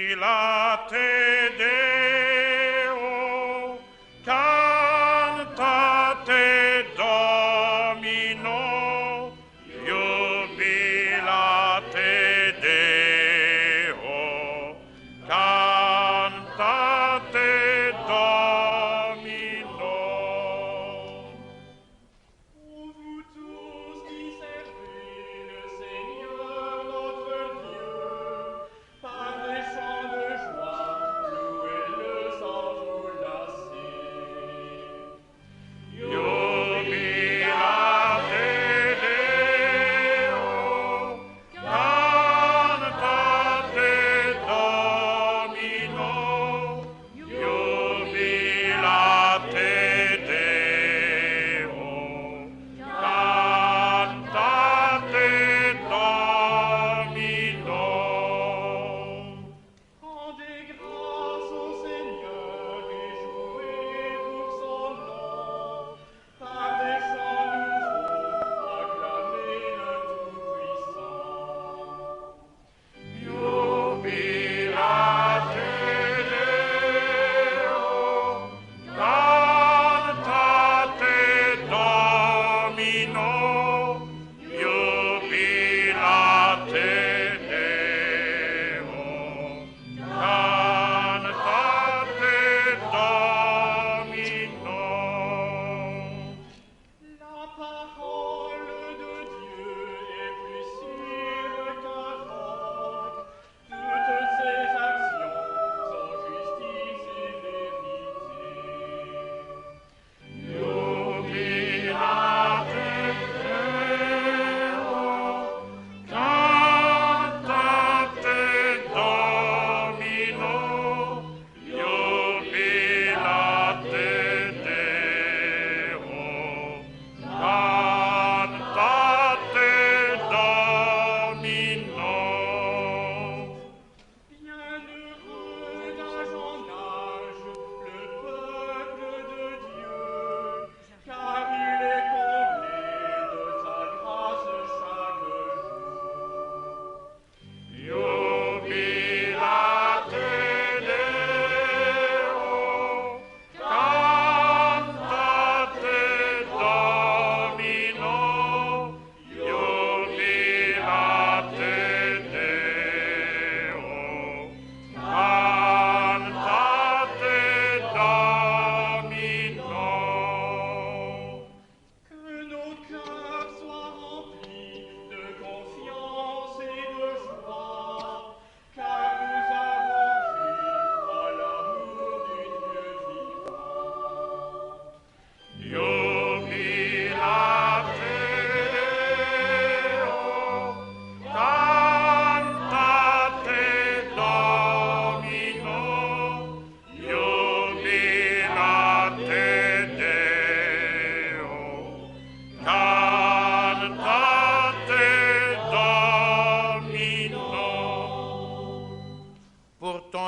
Jubilate Deo,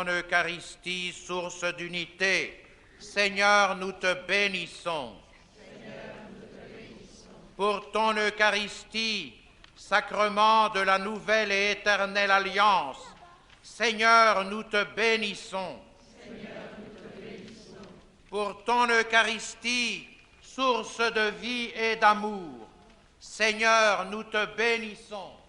ton Eucharistie, source d'unité, Seigneur, nous te bénissons. Pour ton Eucharistie, sacrement de la nouvelle et éternelle alliance, Seigneur, nous te bénissons. Pour ton Eucharistie, source de vie et d'amour, Seigneur, nous te bénissons.